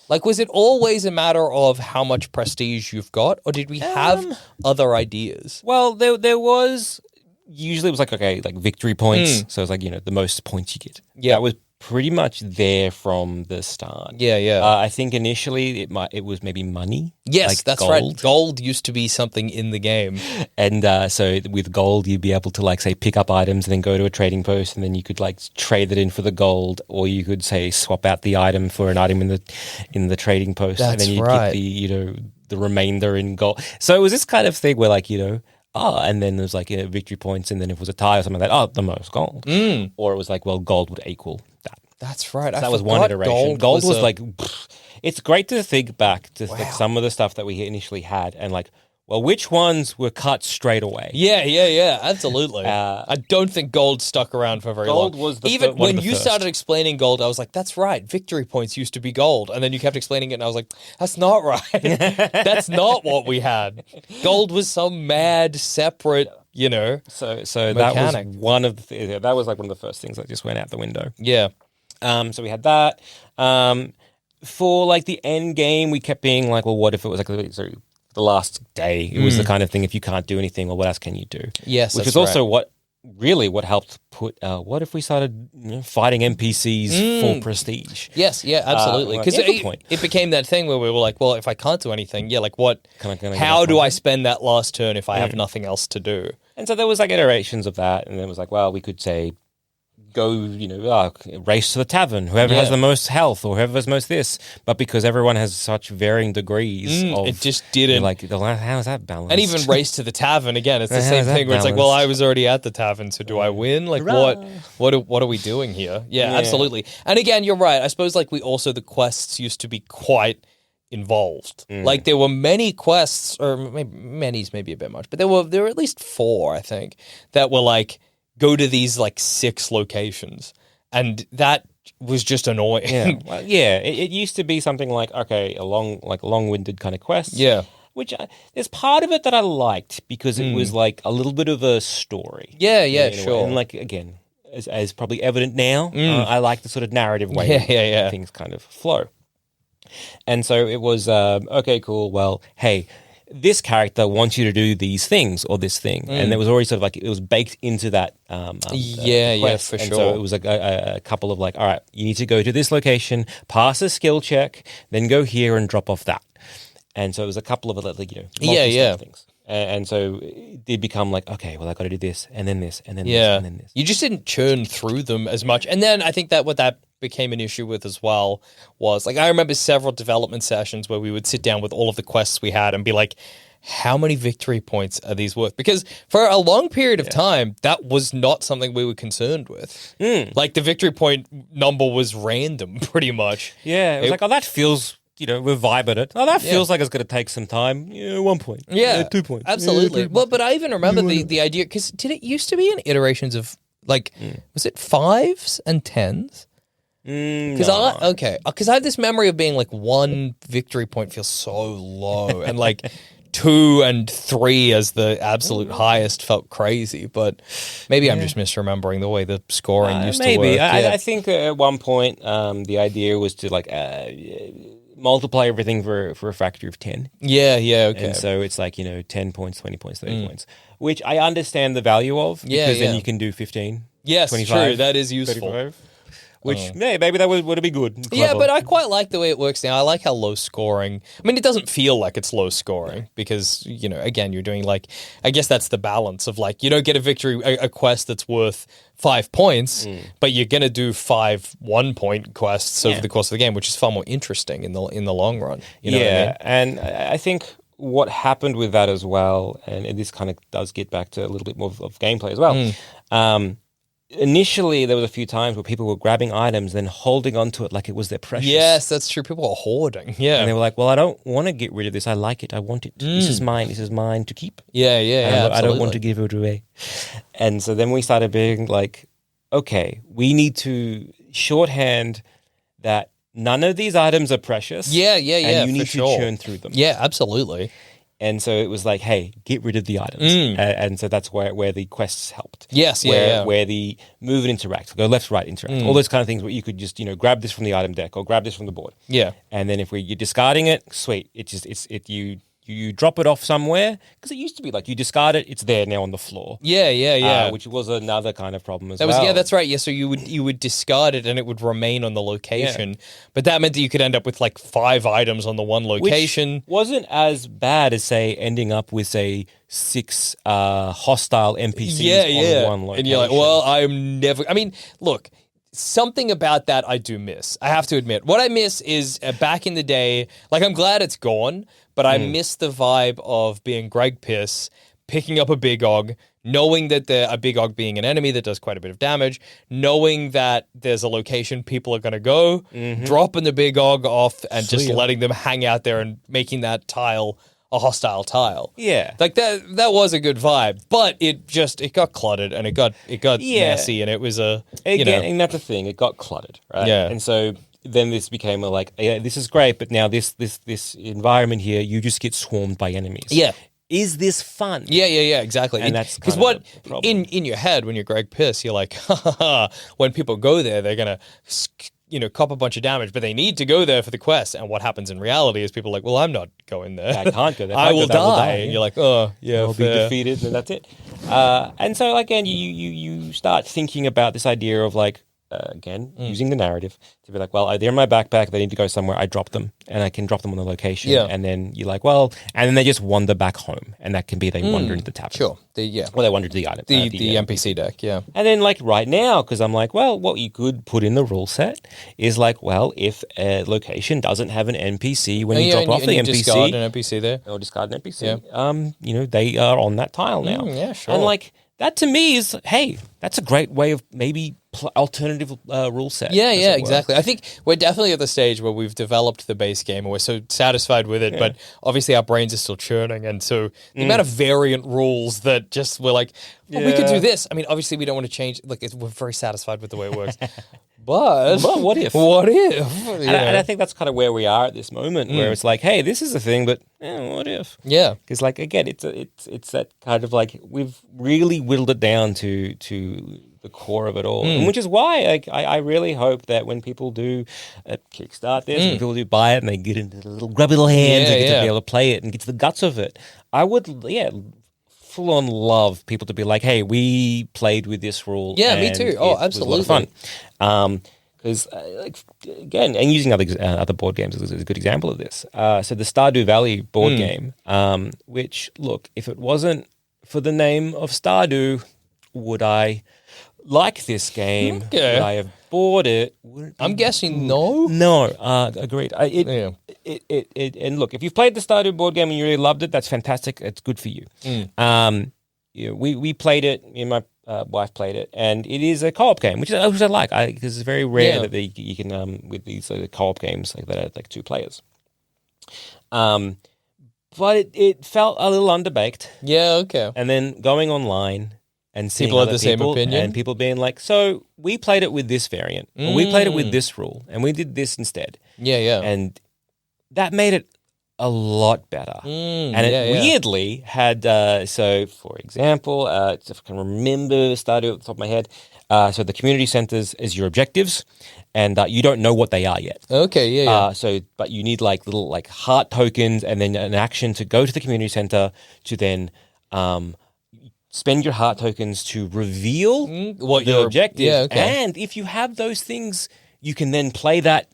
Like, was it always a matter of how much prestige you've got, or did we have other ideas? Well, there was, usually it was like, okay, like victory points. So it's like, the most points you get. Yeah. That was pretty much there from the start. Yeah. I think initially it was maybe money. Yes, like that's gold. right. Gold used to be something in the game. And so with gold, you'd be able to, like, say, pick up items and then go to a trading post, and then you could, like, trade it in for the gold, or you could, say, swap out the item for an item in the trading post. That's and then you'd right. get the remainder in gold. So it was this kind of thing where, like, and then there's like victory points, and then if it was a tie or something like that, the most gold. Or it was like, well, gold would equal that. That's right. So that was one iteration. Gold was like, it's great to think back to like some of the stuff that we initially had, and like, well, which ones were cut straight away? Yeah, absolutely. I don't think gold stuck around for very long. Gold was even when you started explaining gold, I was like, "That's right. Victory points used to be gold," and then you kept explaining it, and I was like, "That's not right. That's not what we had. Gold was some mad separate." So mechanic. that was one of the that was like one of the first things that just went out the window. Yeah. So we had that. For like the end game, we kept being like, well, what if it was like the last day? It was the kind of thing, if you can't do anything, well, what else can you do? Yes, which was also what helped put. What if we started fighting NPCs for prestige? Yes, yeah, absolutely. Because it became that thing where we were like, well, if I can't do anything, like what? How do I spend that last turn if I have nothing else to do? And so there was like iterations of that, and then it was like, well, we could say, go, race to the tavern, whoever has the most health, or whoever has most this. But because everyone has such varying degrees of, it just didn't. Like, how is that balanced? And even race to the tavern again, it's the same thing where it's like, well, I was already at the tavern, so do I win? Like, what are we doing here? Yeah, absolutely. And again, you're right. I suppose like the quests used to be quite involved. Like there were many quests, or maybe many's maybe a bit much, but there were at least 4, I think, that were like, go to these like 6 locations, and that was just annoying. It used to be something like, okay, a long-winded kind of quest. Yeah, which there's part of it that I liked because it was like a little bit of a story. Yeah, sure. And like again, as probably evident now, I like the sort of narrative way things kind of flow. And so it was okay, cool. Well, hey, this character wants you to do these things or this thing. And there was already sort of like, it was baked into that quest. For and sure. So it was like a couple of like, all right, you need to go to this location, pass a skill check, then go here and drop off that. And so it was a couple of multi-step things. And so it did become like, okay, well, I got to do this, and then this, and then this, and then this. You just didn't churn through them as much. And then I think that what that became an issue with as well was, like, I remember several development sessions where we would sit down with all of the quests we had and be like, how many victory points are these worth? Because for a long period of time, that was not something we were concerned with. Like, the victory point number was random, pretty much. Yeah, it was like, oh, that feels... we vibe at it. Oh, that feels like it's going to take some time. 1 point. 2 points. Absolutely. Well, but I even remember the idea, because did it used to be in iterations of, like, was it 5s and 10s? Because I have this memory of being like 1 victory point feels so low, and like 2 and 3 as the absolute highest felt crazy. But maybe I'm just misremembering the way the scoring used to work. I think at one point the idea was to like multiply everything for a factor of 10. Yeah, okay. And so it's like, 10 points, 20 points, 30 points, which I understand the value of because then you can do 15, yes, 25, true. That is useful. 35. Which, maybe that would be good. Yeah, but I quite like the way it works now. I like how low scoring. I mean, it doesn't feel like it's low scoring because, again, you're doing I guess that's the balance of you don't get a victory, a quest that's worth 5 points, but you're going to do 5 1-point quests over the course of the game, which is far more interesting in the long run. You know what I mean? And I think what happened with that as well, and this kind of does get back to a little bit more of gameplay as well. Initially, there was a few times where people were grabbing items, then holding onto it like it was their precious. Yes, that's true. People are hoarding. Yeah. And they were like, well, I don't want to get rid of this. I like it. I want it. This is mine. This is mine to keep. Yeah, I don't want to give it away. And so then we started being like, okay, we need to shorthand that none of these items are precious. Yeah. And you need to churn through them. Yeah, absolutely. And so it was like, hey, get rid of the items. And so that's where the quests helped. Yes, where the move and interact, go left, right, interact. All those kind of things where you could just, grab this from the item deck or grab this from the board. Yeah. And then if you're discarding it, sweet. You drop it off somewhere because it used to be like you discard it, it's there now on the floor. Yeah. Which was another kind of problem as well. Yeah, that's right. Yeah, so you would discard it and it would remain on the location, but that meant that you could end up with 5 items on the one location. Which wasn't as bad as say ending up with say 6 hostile NPCs on one location. And you're like, well, I'm never. I mean, look. Something about that I do miss. I have to admit. What I miss is back in the day, I'm glad it's gone, but I miss the vibe of being Greg Piss, picking up a big og, knowing that a big og being an enemy that does quite a bit of damage, knowing that there's a location people are going to go, dropping the big og off and just letting them hang out there and making that tile a hostile tile. Yeah. That was a good vibe, but it got cluttered and it got messy and it was and that's the thing, it got cluttered, right? Yeah. And so then this became this is great, but now this environment here, you just get swarmed by enemies. Yeah. Is this fun? Yeah, exactly. And that's because what in your head when you're Greg Piss, you're like, when people go there, they're gonna cop a bunch of damage, but they need to go there for the quest. And what happens in reality is people are like, well, I'm not going there. I can't go there. I will die. And you're like, oh, yeah, I'll be defeated, and that's it. And so again, you start thinking about this idea of using the narrative to be like, well, they're in my backpack, they need to go somewhere, I drop them, and I can drop them on the location. Yeah. And then you're like, well, and then they just wander back home, and that can be they wander into the tavern. Sure. Or they wander to the item. The NPC deck, yeah. And then right now, because I'm like, well, what you could put in the rule set is if a location doesn't have an NPC when you drop off the NPC. Discard an NPC there. Or discard an NPC. They are on that tile now. Yeah, sure. And that to me is, hey, that's a great way of maybe alternative rule set. Yeah, exactly. I think we're definitely at the stage where we've developed the base game and we're so satisfied with it, but obviously our brains are still churning. And so the amount of variant rules that just we're like, well, we could do this. I mean, obviously we don't want to change. We're very satisfied with the way it works. But what if? What if? And I think that's kind of where we are at this moment, where it's like, hey, this is the thing, but what if? Yeah. Because again, it's that kind of we've really whittled it down to the core of it all, and which is why I really hope that when people do kickstart this, when people do buy it and they get into the little grubby little hands and get to be able to play it and get to the guts of it, I would full on love people to be like, hey, we played with this rule. Yeah, me too. Oh, absolutely. Was a lot of fun. Because again, and using other board games is a good example of this. So the Stardew Valley board game, which look, if it wasn't for the name of Stardew, would I like this game? Okay. Would I have bought it? I'm guessing no. No, agreed. And look, if you've played the Stardew board game and you really loved it, that's fantastic. It's good for you. We played it. Me and my wife played it, and it is a co-op game, which I like. Because it's very rare that you can with these co-op games that are 2 players. But it felt a little underbaked. Yeah. Okay. And then going online and seeing people had the same opinion, and people being like, so we played it with this variant, or we played it with this rule, and we did this instead. Yeah. And that made it a lot better. And it weirdly had, so for example, if I can remember Stardew at the top of my head, So the community centers is your objectives, and you don't know what they are yet. Okay, yeah. But you need like little like heart tokens, and then an action to go to the community center to then spend your heart tokens to reveal what your objective. Yeah, okay. And if you have those things, you can then play that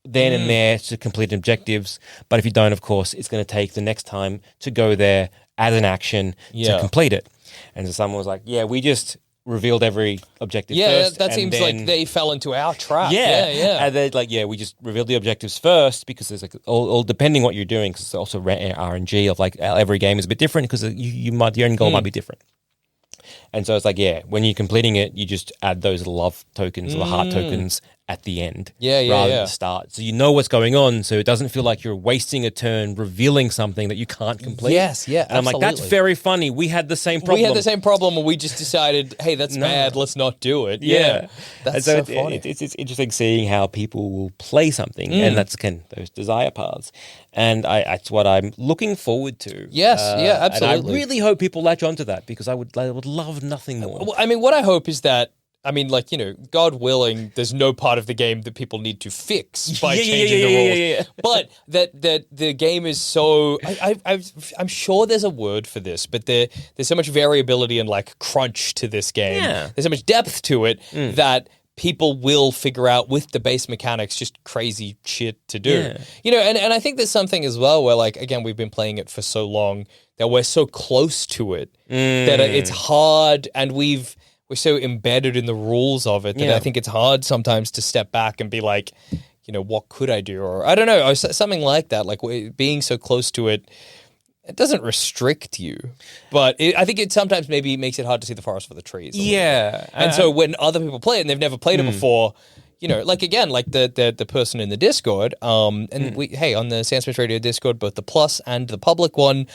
then and there to complete objectives. But if you don't, of course, it's going to take the next time to go there as an action to complete it. And so someone was like, yeah, we just revealed every objective first. Yeah, that seems like they fell into our trap. Yeah. And they're like, we just revealed the objectives first because there's like all depending what you're doing, because it's also RNG of like every game is a bit different because your end goal might be different. And so it's like, when you're completing it, you just add those love tokens or the heart tokens at the end rather than the start. So you know what's going on, so it doesn't feel like you're wasting a turn revealing something that you can't complete. Yes, yeah, and I'm like, that's very funny. We had the same problem. And we just decided, hey, that's bad, let's not do it. Yeah. That's so funny. It's interesting seeing how people will play something, and that's, again, those desire paths. And that's what I'm looking forward to. Yes, absolutely. And I really hope people latch onto that, because I would love nothing more. Well, I mean, what I hope is that, God willing, there's no part of the game that people need to fix by changing the rules. Yeah. But that the game is so... I'm sure there's a word for this, but there's so much variability and like crunch to this game. Yeah. There's so much depth to it that people will figure out with the base mechanics just crazy shit to do. Yeah. And I think there's something as well where, like, again, we've been playing it for so long that we're so close to it that it's hard, and we're so embedded in the rules of it that I think it's hard sometimes to step back and be like, what could I do? Or I don't know, or something like that. Like, being so close to it, it doesn't restrict you, but I think it sometimes maybe makes it hard to see the forest for the trees. Yeah. And so when other people play it and they've never played it before, like, again, like the person in the Discord, and we, on the Sandsmith Radio Discord, both the Plus and the public one,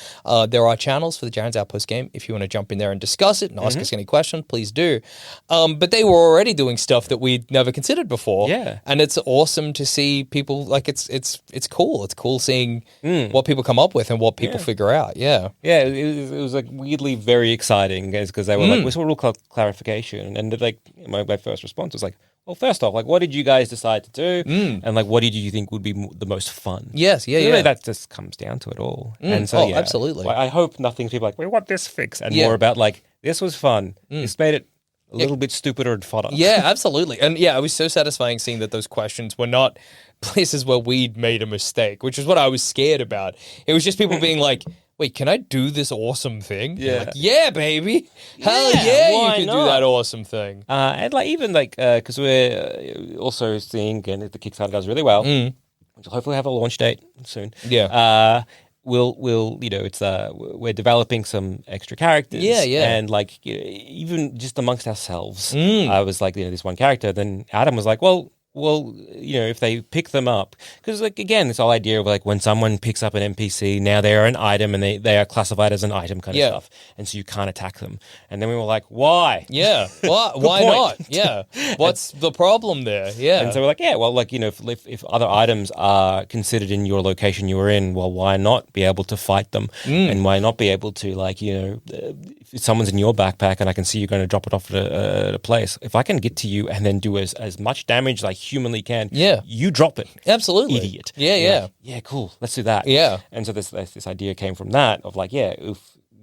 there are channels for the Jarren's Outpost game. If you want to jump in there and discuss it and ask us any question, please do. But they were already doing stuff that we'd never considered before. Yeah. And it's awesome to see people, like, it's cool. It's cool seeing what people come up with and what people figure out. Yeah. Yeah, it was like weirdly very exciting, because they were like, we saw a real clarification, and like my first response was like, well, first off, like, what did you guys decide to do? And like, what did you think would be the most fun? Yes, Really, that just comes down to it all. And so, absolutely. I hope nothing's people like, we want this fixed, and more about like, this was fun. This made it a little bit stupider and fodder. Yeah, absolutely. And it was so satisfying seeing that those questions were not places where we'd made a mistake, which is what I was scared about. It was just people being like, wait, can I do this awesome thing? Yeah. Like, yeah, baby. Hell yeah, you can do that awesome thing. And like, even like, because we're also seeing, and if the Kickstarter does really well, which will hopefully have a launch date soon. Yeah. We'll it's we're developing some extra characters. Yeah. And like, even just amongst ourselves, I was like, this one character. Then Adam was like, well, if they pick them up, because like, again, this whole idea of like, when someone picks up an NPC, now they are an item, and they are classified as an item kind of stuff, and so you can't attack them. And then we were like, why? Yeah, why not? Yeah, what's the problem there? Yeah, and so we're like, if other items are considered in your location you were in, well, why not be able to fight them, and why not be able to, like, if someone's in your backpack and I can see you're going to drop it off at a place, if I can get to you and then do as much damage as I humanly can, you drop it. Absolutely. Idiot. Yeah. Yeah, cool. Let's do that. Yeah. And so this idea came from that, of like, if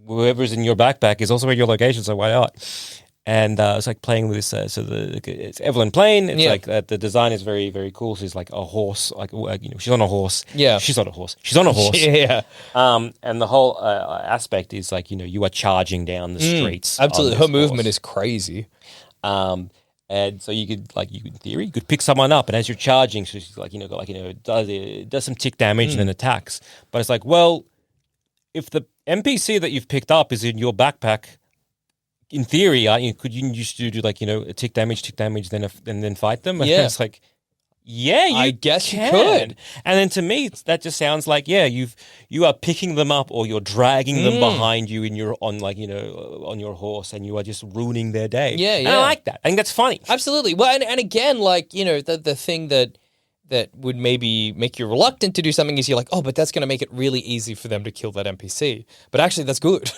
whoever's in your backpack is also in your location, so why not? And it's like playing with this. It's Evelyn Plain. It's like the design is very, very cool. She's like a horse, like she's on a horse. Yeah, she's not a horse. She's on a horse. Yeah. And the whole aspect is like, you are charging down the streets. Absolutely, her movement is crazy. And so you could, in theory, you could pick someone up, and as you're charging, so she's like, does some tick damage and then attacks. But it's like, well, if the NPC that you've picked up is in your backpack, in theory, could you just do like, a tick damage, then fight them? And it's like, I guess you could. And then to me, that just sounds like, you are picking them up, or you're dragging them behind you on your horse, and you are just ruining their day. Yeah. And I like that. I think that's funny. Absolutely. Well, and again, like, the thing that that would maybe make you reluctant to do something is you're like, oh, but that's going to make it really easy for them to kill that NPC. But actually, that's good.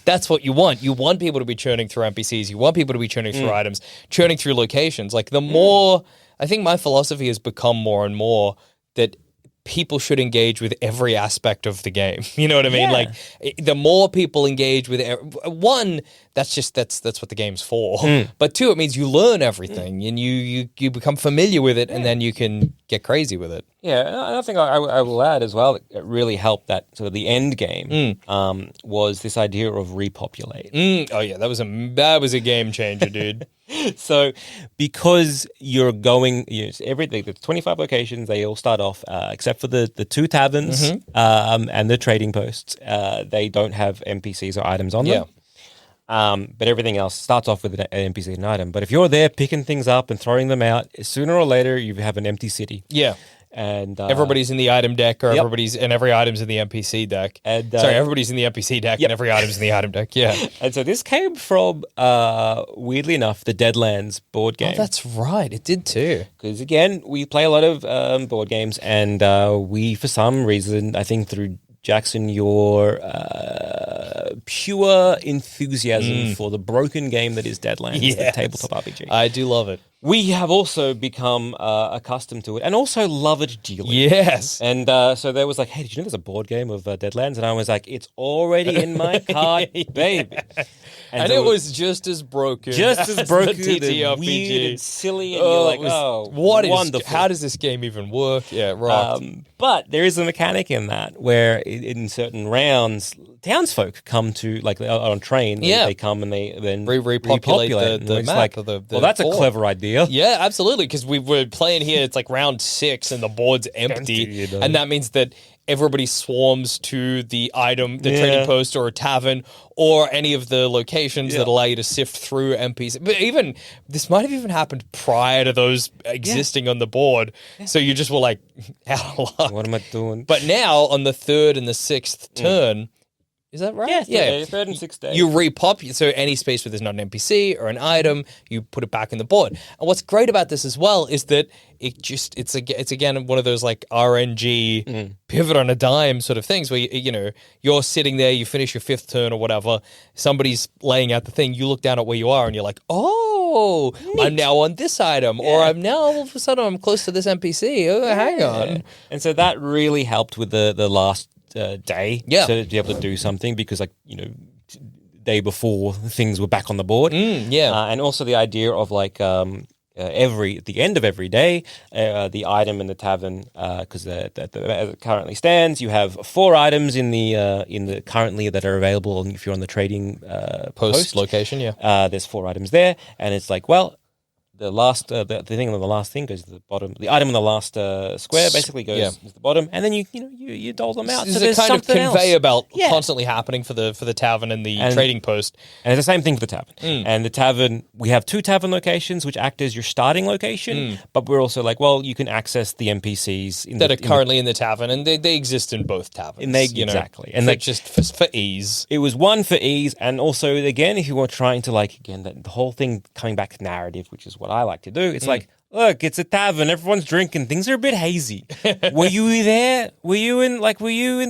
That's what you want. You want people to be churning through NPCs. You want people to be churning through items, churning through locations. Like the more, I think my philosophy has become more and more that people should engage with every aspect of the game. You know what I mean? Yeah. Like the more people engage with one, that's what the game's for. But two, it means you learn everything and you become familiar with it, and then you can get crazy with it. Yeah, and I think I will add as well, it really helped that sort of the end game was this idea of repopulate. Oh yeah, that was a game changer, dude. So because you're going, everything, the 25 locations, they all start off, except for the two taverns and the trading posts. They don't have NPCs or items on them. But everything else starts off with an NPC and an item. But if you're there picking things up and throwing them out, sooner or later you have an empty city. Yeah. And everybody's in the item deck, or every item's in the NPC deck. And, everybody's in the NPC deck, and every item's in the item deck. Yeah. And so this came from, weirdly enough, the Deadlands board game. Oh, that's right. It did too. Because again, we play a lot of board games, and we, for some reason, I think through Jackson, your pure enthusiasm for the broken game that is Deadlands, the tabletop RPG. I do love it. We have also become accustomed to it and also love it dearly. Yes. And so there was like, hey, did you know there's a board game of Deadlands? And I was like, it's already in my cart, baby. And so it was just as broken. Just as broken. The TTRPG. Weird and silly. And you're like, wonderful. How does this game even work? Yeah, right. But there is a mechanic in that where in certain rounds, townsfolk come to, like on train, they come and they then repopulate the map. Like, of the well, that's board. A clever idea. Yeah, absolutely. Because we were playing here, it's like round 6 and the board's empty. And that means that everybody swarms to the item, the trading post or a tavern or any of the locations that allow you to sift through NPCs. But even, this might have even happened prior to those existing on the board. So you just were like, out of luck. What am I doing? But now on the 3rd and the 6th turn, is that right? Yeah, 3rd and 6th day. You repopulate, so any space where there's not an NPC or an item, you put it back in the board. And what's great about this as well is that it's again one of those like RNG pivot on a dime sort of things where you're sitting there, you finish your 5th turn or whatever, somebody's laying out the thing, you look down at where you are and you're like, oh, neat. I'm now on this item, or I'm now all of a sudden I'm close to this NPC. Oh, hang on. And so that really helped with the last day to be able to do something, because day before things were back on the board. And also the idea of like at the end of every day, the item in the tavern, because as it currently stands, you have 4 items in the currently that are available if you're on the trading post location. There's 4 items there, and it's like, well, the last the thing on the last thing goes to the bottom. The item on the last square basically goes to the bottom, and then you dole them out. There's a kind of conveyor belt constantly happening for the tavern and the trading post. And it's the same thing for the tavern. And the tavern, we have 2 tavern locations which act as your starting location, but we're also like, well, you can access the NPCs that are currently in the tavern, and they exist in both taverns. Exactly. And just for ease. It was one for ease, and also again, if you were trying to the whole thing coming back to narrative, which is what I like to do. It's like, look, it's a tavern. Everyone's drinking. Things are a bit hazy. Were you there? Were you in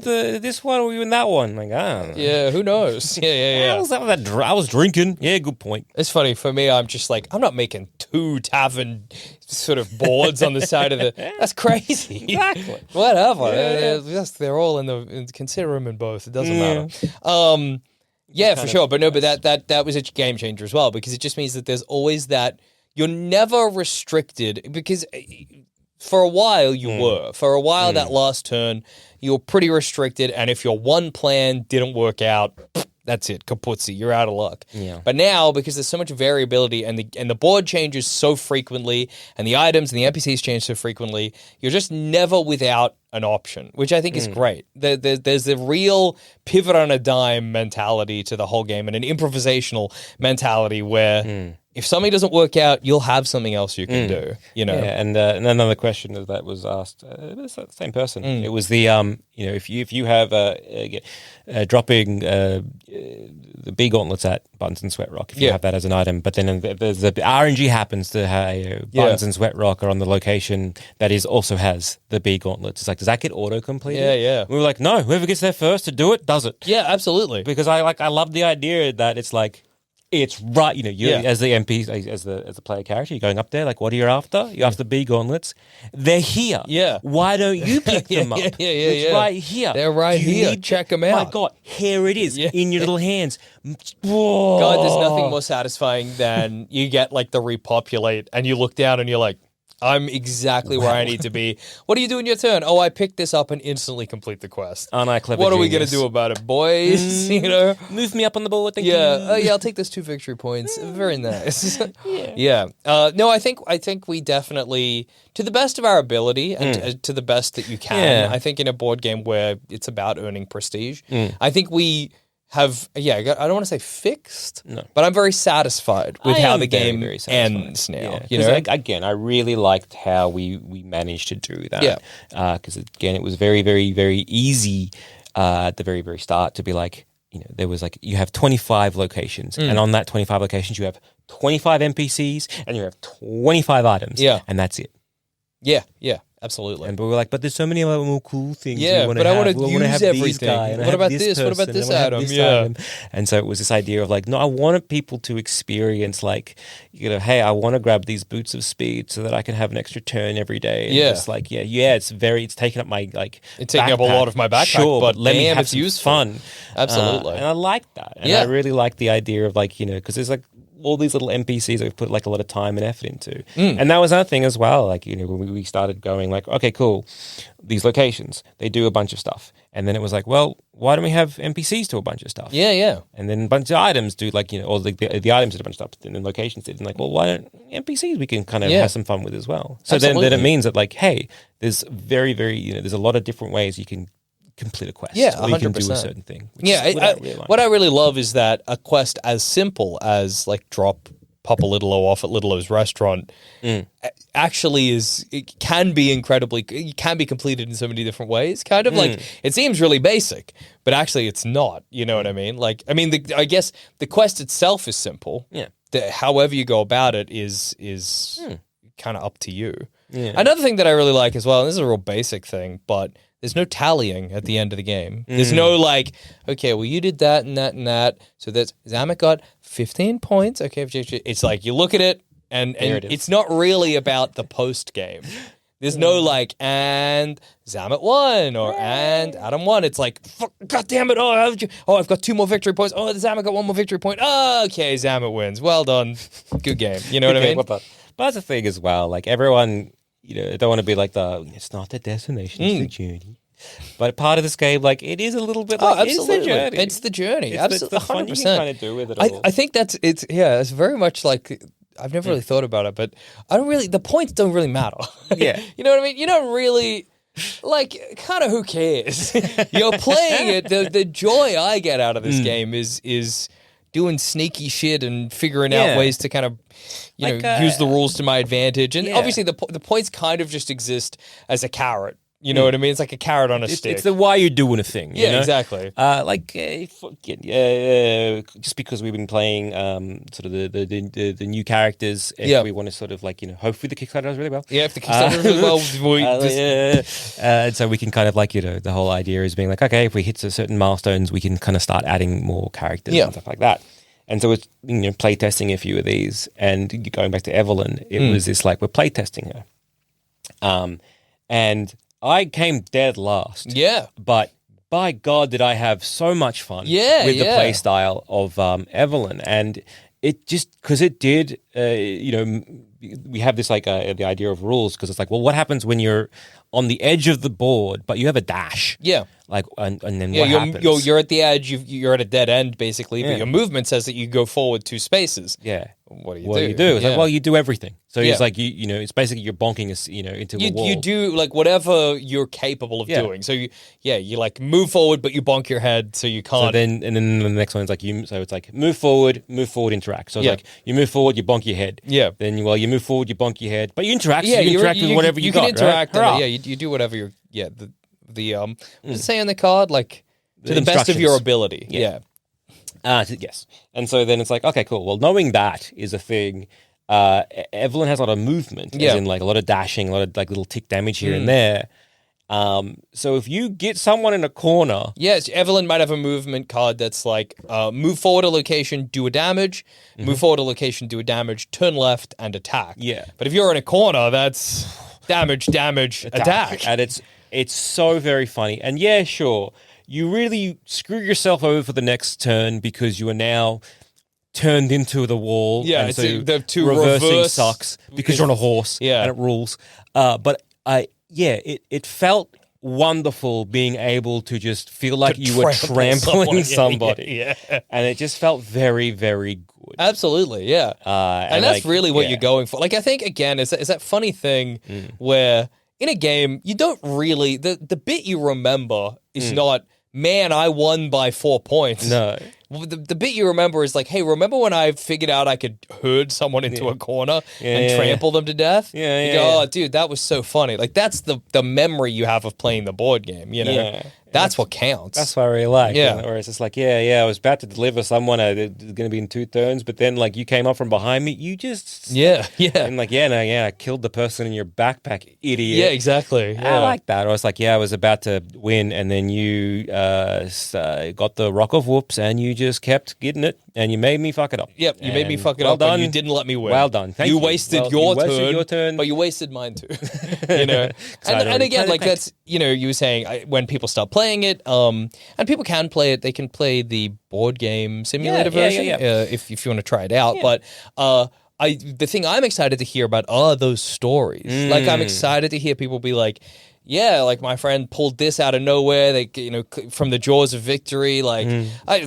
this one? Or were you in that one? Like, I don't know. Yeah, who knows? Yeah. I was drinking. Yeah, good point. It's funny. For me, I'm just like, I'm not making 2 tavern sort of boards on the side of the... That's crazy. Exactly. Whatever. They're all consider them in both. It doesn't matter. Yeah, for sure. But no, but that was a game changer as well, because it just means that there's always that... You're never restricted, because for a while you were. For a while, that last turn, you were pretty restricted, and if your one plan didn't work out, that's it, kaputzi, you're out of luck. Yeah. But now, because there's so much variability and the board changes so frequently, and the items and the NPCs change so frequently, you're just never without an option, which I think is great. There's a real pivot on a dime mentality to the whole game, and an improvisational mentality where if something doesn't work out, you'll have something else you can do, you know. Yeah, and another question that was asked, it's the same person. It was the you know, if you have dropping the bee gauntlets at Buttons and Sweatrock, if you have that as an item, but then there's the RNG happens to have Buttons and Sweatrock are on the location that also has the bee gauntlets. It's like, does that get auto completed? Yeah. We were like, no, whoever gets there first to do it does it. Yeah, absolutely. Because I love the idea that it's like, it's right, you know, you as the MP, as the player character, you're going up there, like, what are you after? You're after bee gauntlets. They're here. Yeah. Why don't you pick them up? It's right here. They're right here. Check them out. My God, here it is in your little hands. Whoa. God, there's nothing more satisfying than you get, like, the repopulate, and you look down and you're like, I'm exactly where I need to be. What do you do in your turn? Oh, I pick this up and instantly complete the quest. Aren't I clever? What are we going to do about it, boys? You know? Move me up on the board, thank you. I'll take those 2 victory points. Very nice. No, I think we definitely, to the best of our ability and to the best that you can, I think in a board game where it's about earning prestige, I think we have, I don't want to say fixed, but I'm very satisfied with how the game ends now. You know? Again, I really liked how we managed to do that. Yeah. Because, again, it was very, very, very easy at the very, very start to be like, you know, there was like, you have 25 locations, and on that 25 locations, you have 25 NPCs, and you have 25 items. Yeah. And that's it. Yeah. Absolutely. And we were like, but there's so many other more cool things. Yeah, but I want to use everything. What about this? What about this item? Item. And so it was this idea of like, no, I wanted people to experience like, you know, hey, I want to grab these boots of speed so that I can have an extra turn every day. And just like, it's taking up my like it's taking up a lot of my backpack, sure, but let me have some fun. Absolutely. And I like that. And I really like the idea of like, you know, because there's like all these little NPCs that we've put like a lot of time and effort into. And that was another thing as well. Like, you know, when we started going like, okay, cool, these locations, they do a bunch of stuff. And then it was like, well, why don't we have NPCs do a bunch of stuff? Yeah. And then a bunch of items do like, you know, or the items did a bunch of stuff, and then locations did. And like, well, why don't NPCs we can kind of have some fun with as well? So then it means that like, hey, there's very, very, you know, there's a lot of different ways you can complete a quest. Yeah, 100%. Or you can do a certain thing. What I really love is that a quest as simple as like drop Papa Little-O off at Little-O's restaurant actually it can be completed in so many different ways. Kind of like, it seems really basic, but actually it's not. You know what I mean? Like, I mean, I guess the quest itself is simple. Yeah. However you go about it is kind of up to you. Yeah. Another thing that I really like as well, and this is a real basic thing, but there's no tallying at the end of the game. There's no like, okay, well, you did that and that and that. So that's Zammit got 15 points. Okay, it's like you look at it and it's not really about the post game. There's no like, and Zammit won or and Adam won. It's like, fuck, God damn it. I've got 2 more victory points. Oh, Zammit got 1 more victory point. Oh, okay, Zammit wins. Well done. Good game. You know what I mean? But that's the thing as well. Like everyone, you know, don't want to be like it's not the destination, it's the journey. But part of this game, like, it is a little bit like, absolutely. it's the journey. It's the journey. Absolutely. It's the fun 100%. You can kind of do with it all. I think it's very much like, I've never really thought about it, but the points don't really matter. Yeah. You know what I mean? You don't really, like, kind of who cares? You're playing it. The joy I get out of this game is doing sneaky shit and figuring out ways to kind of, you know, use the rules to my advantage. And obviously the points kind of just exist as a carrot. You know what I mean? It's like a carrot on a stick. It's the why you're doing a thing. You know? Exactly. Just because we've been playing sort of the new characters, if we want to sort of like, you know, hopefully the Kickstarter does really well. Yeah, if the Kickstarter does really well. And so we can kind of like, you know, the whole idea is being like, okay, if we hit certain milestones, we can kind of start adding more characters and stuff like that. And so it's, you know, playtesting a few of these. And going back to Evelyn, it was this like, we're playtesting her. And I came dead last. Yeah. But by God, did I have so much fun with the play style of Evelyn. And it just, because it did, you know, we have this like the idea of rules, because it's like, well, what happens when you're on the edge of the board, but you have a dash? Yeah. Like, and then what happens? You're at the edge, you're at a dead end, basically, but your movement says that you go forward 2 spaces. Yeah. what do you what do? do you do? It's Yeah. like, well, you do everything. So Yeah. it's like, you know, it's basically you're bonking us, you know, into a wall. You do like whatever you're capable of doing. So you like move forward, but you bonk your head, so you can't. So then the next one's like so it's like move forward, interact. So it's like you move forward, you bonk your head. Yeah. Then you move forward, you bonk your head, but you interact. Yeah, so you interact with whatever you got. can interact. Right? And, you do whatever you're. Yeah, the what does it say on the card? Like to the best of your ability. Yeah. Yes. And so then it's like, okay, cool. Well, knowing that is a thing. Evelyn has a lot of movement, as in like a lot of dashing, a lot of like little tick damage here and there. So if you get someone in a corner, yes, Evelyn might have a movement card that's like move forward a location, do a damage, move forward a location, do a damage, turn left and attack. Yeah. But if you're in a corner, that's damage, attack. And it's so very funny. And yeah, sure, you really screw yourself over for the next turn because you are now turned into the wall. Yeah, and so the two reversing sucks because you're on a horse. Yeah. And it rules. But it felt wonderful being able to just feel like you were trampling somebody. Yeah. And it just felt very, very good. Absolutely, yeah. And that's really what you're going for. Like, I think, again, is that funny thing where in a game, you don't really... The bit you remember is not, man, I won by 4 points. No. The bit you remember is like, hey, remember when I figured out I could herd someone into a corner and trample them to death? You go, oh, dude, that was so funny. Like, that's the memory you have of playing the board game, you know? Yeah. That's what counts. That's what I really like. Yeah. You know, or it's just like, I was about to deliver someone, it's going to be in 2 turns, but then, like, you came up from behind me, you just... Yeah. And like, I killed the person in your backpack, idiot. Yeah, exactly. Yeah. I like that. Or it's like, I was about to win, and then you got the rock of whoops, and you just kept getting it, and you made me fuck it up. Yep, you made me fuck it well up, done. and you didn't let me win. Well done. Thank you. You wasted your turn, but you wasted mine too. You know? and again, like that's, you were saying, when people start playing it, and people can play it, they can play the board game simulator version if you want to try it out. But the thing I'm excited to hear about are those stories. Like, I'm excited to hear people be like, like my friend pulled this out of nowhere. They, from the jaws of victory. Like,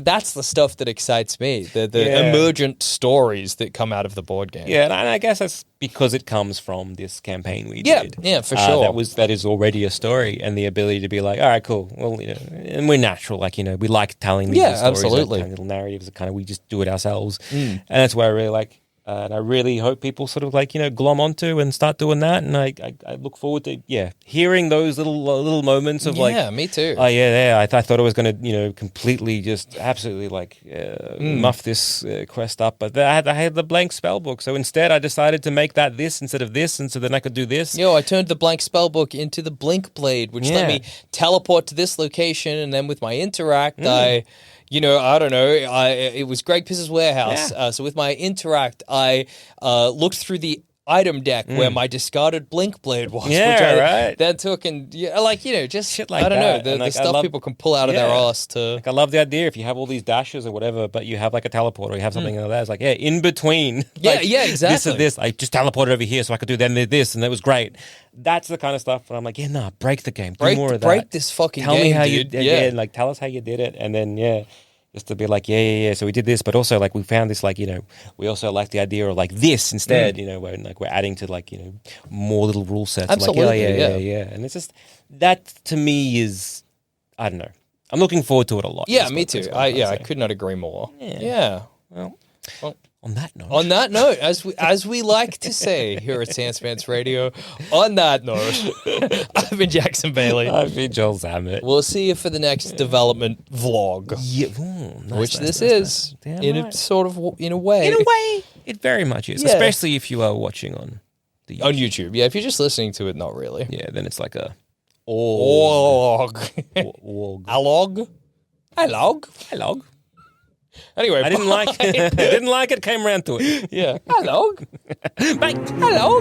that's the stuff that excites me. The emergent stories that come out of the board game. Yeah, and I guess that's because it comes from this campaign we did. Yeah, for sure. That is already a story, and the ability to be like, all right, cool. Well, and we're natural. Like, we like telling these stories, absolutely. like, little narratives. Kind of, we just do it ourselves, and that's why I really like. And I really hope people sort of like, glom onto and start doing that. And I look forward to, hearing those little moments of like... Yeah, me too. Oh, I thought I was going to, completely just absolutely like muff this quest up. But I had the blank spell book. So instead I decided to make that this instead of this. And so then I could do this. I turned the blank spell book into the blink blade, which let me teleport to this location. And then with my interact, I don't know. It was Greg Piss's warehouse. Yeah. So with my interact, I looked through the item deck where my discarded blink blade was, which I then took and just shit like I don't that. know the stuff people can pull out of their ass to. Like, I love the idea if you have all these dashes or whatever, but you have like a teleport or you have something like that. It's like in between. Exactly. This and this. I just teleported over here so I could do then this, and that was great. That's the kind of stuff where I'm like, break the game. Do more of that. Break this fucking game. Tell me how dude. you did. Like, tell us how you did it, and then just to be like, so we did this, but also like we found this, like, we also like the idea of like this instead, where like we're adding to like, more little rule sets. Absolutely, like, yeah. And it's just, that to me is, I don't know. I'm looking forward to it a lot. Yeah, me too. I could not agree more. Yeah. Well, on that note, as we like to say here at Sanspants Radio, on that note, I've been Jackson Bailey. I've been Joel Zammit. We'll see you for the next development vlog. Yeah, which this is, in a sort of, in a way. In a way, it very much is. Yeah. Especially if you are watching on the YouTube. On YouTube. Yeah, if you're just listening to it, not really. Yeah, then it's like a... Org. Alog. Anyway, I didn't like it. Came around to it. Yeah. Hello. Bye. Hello.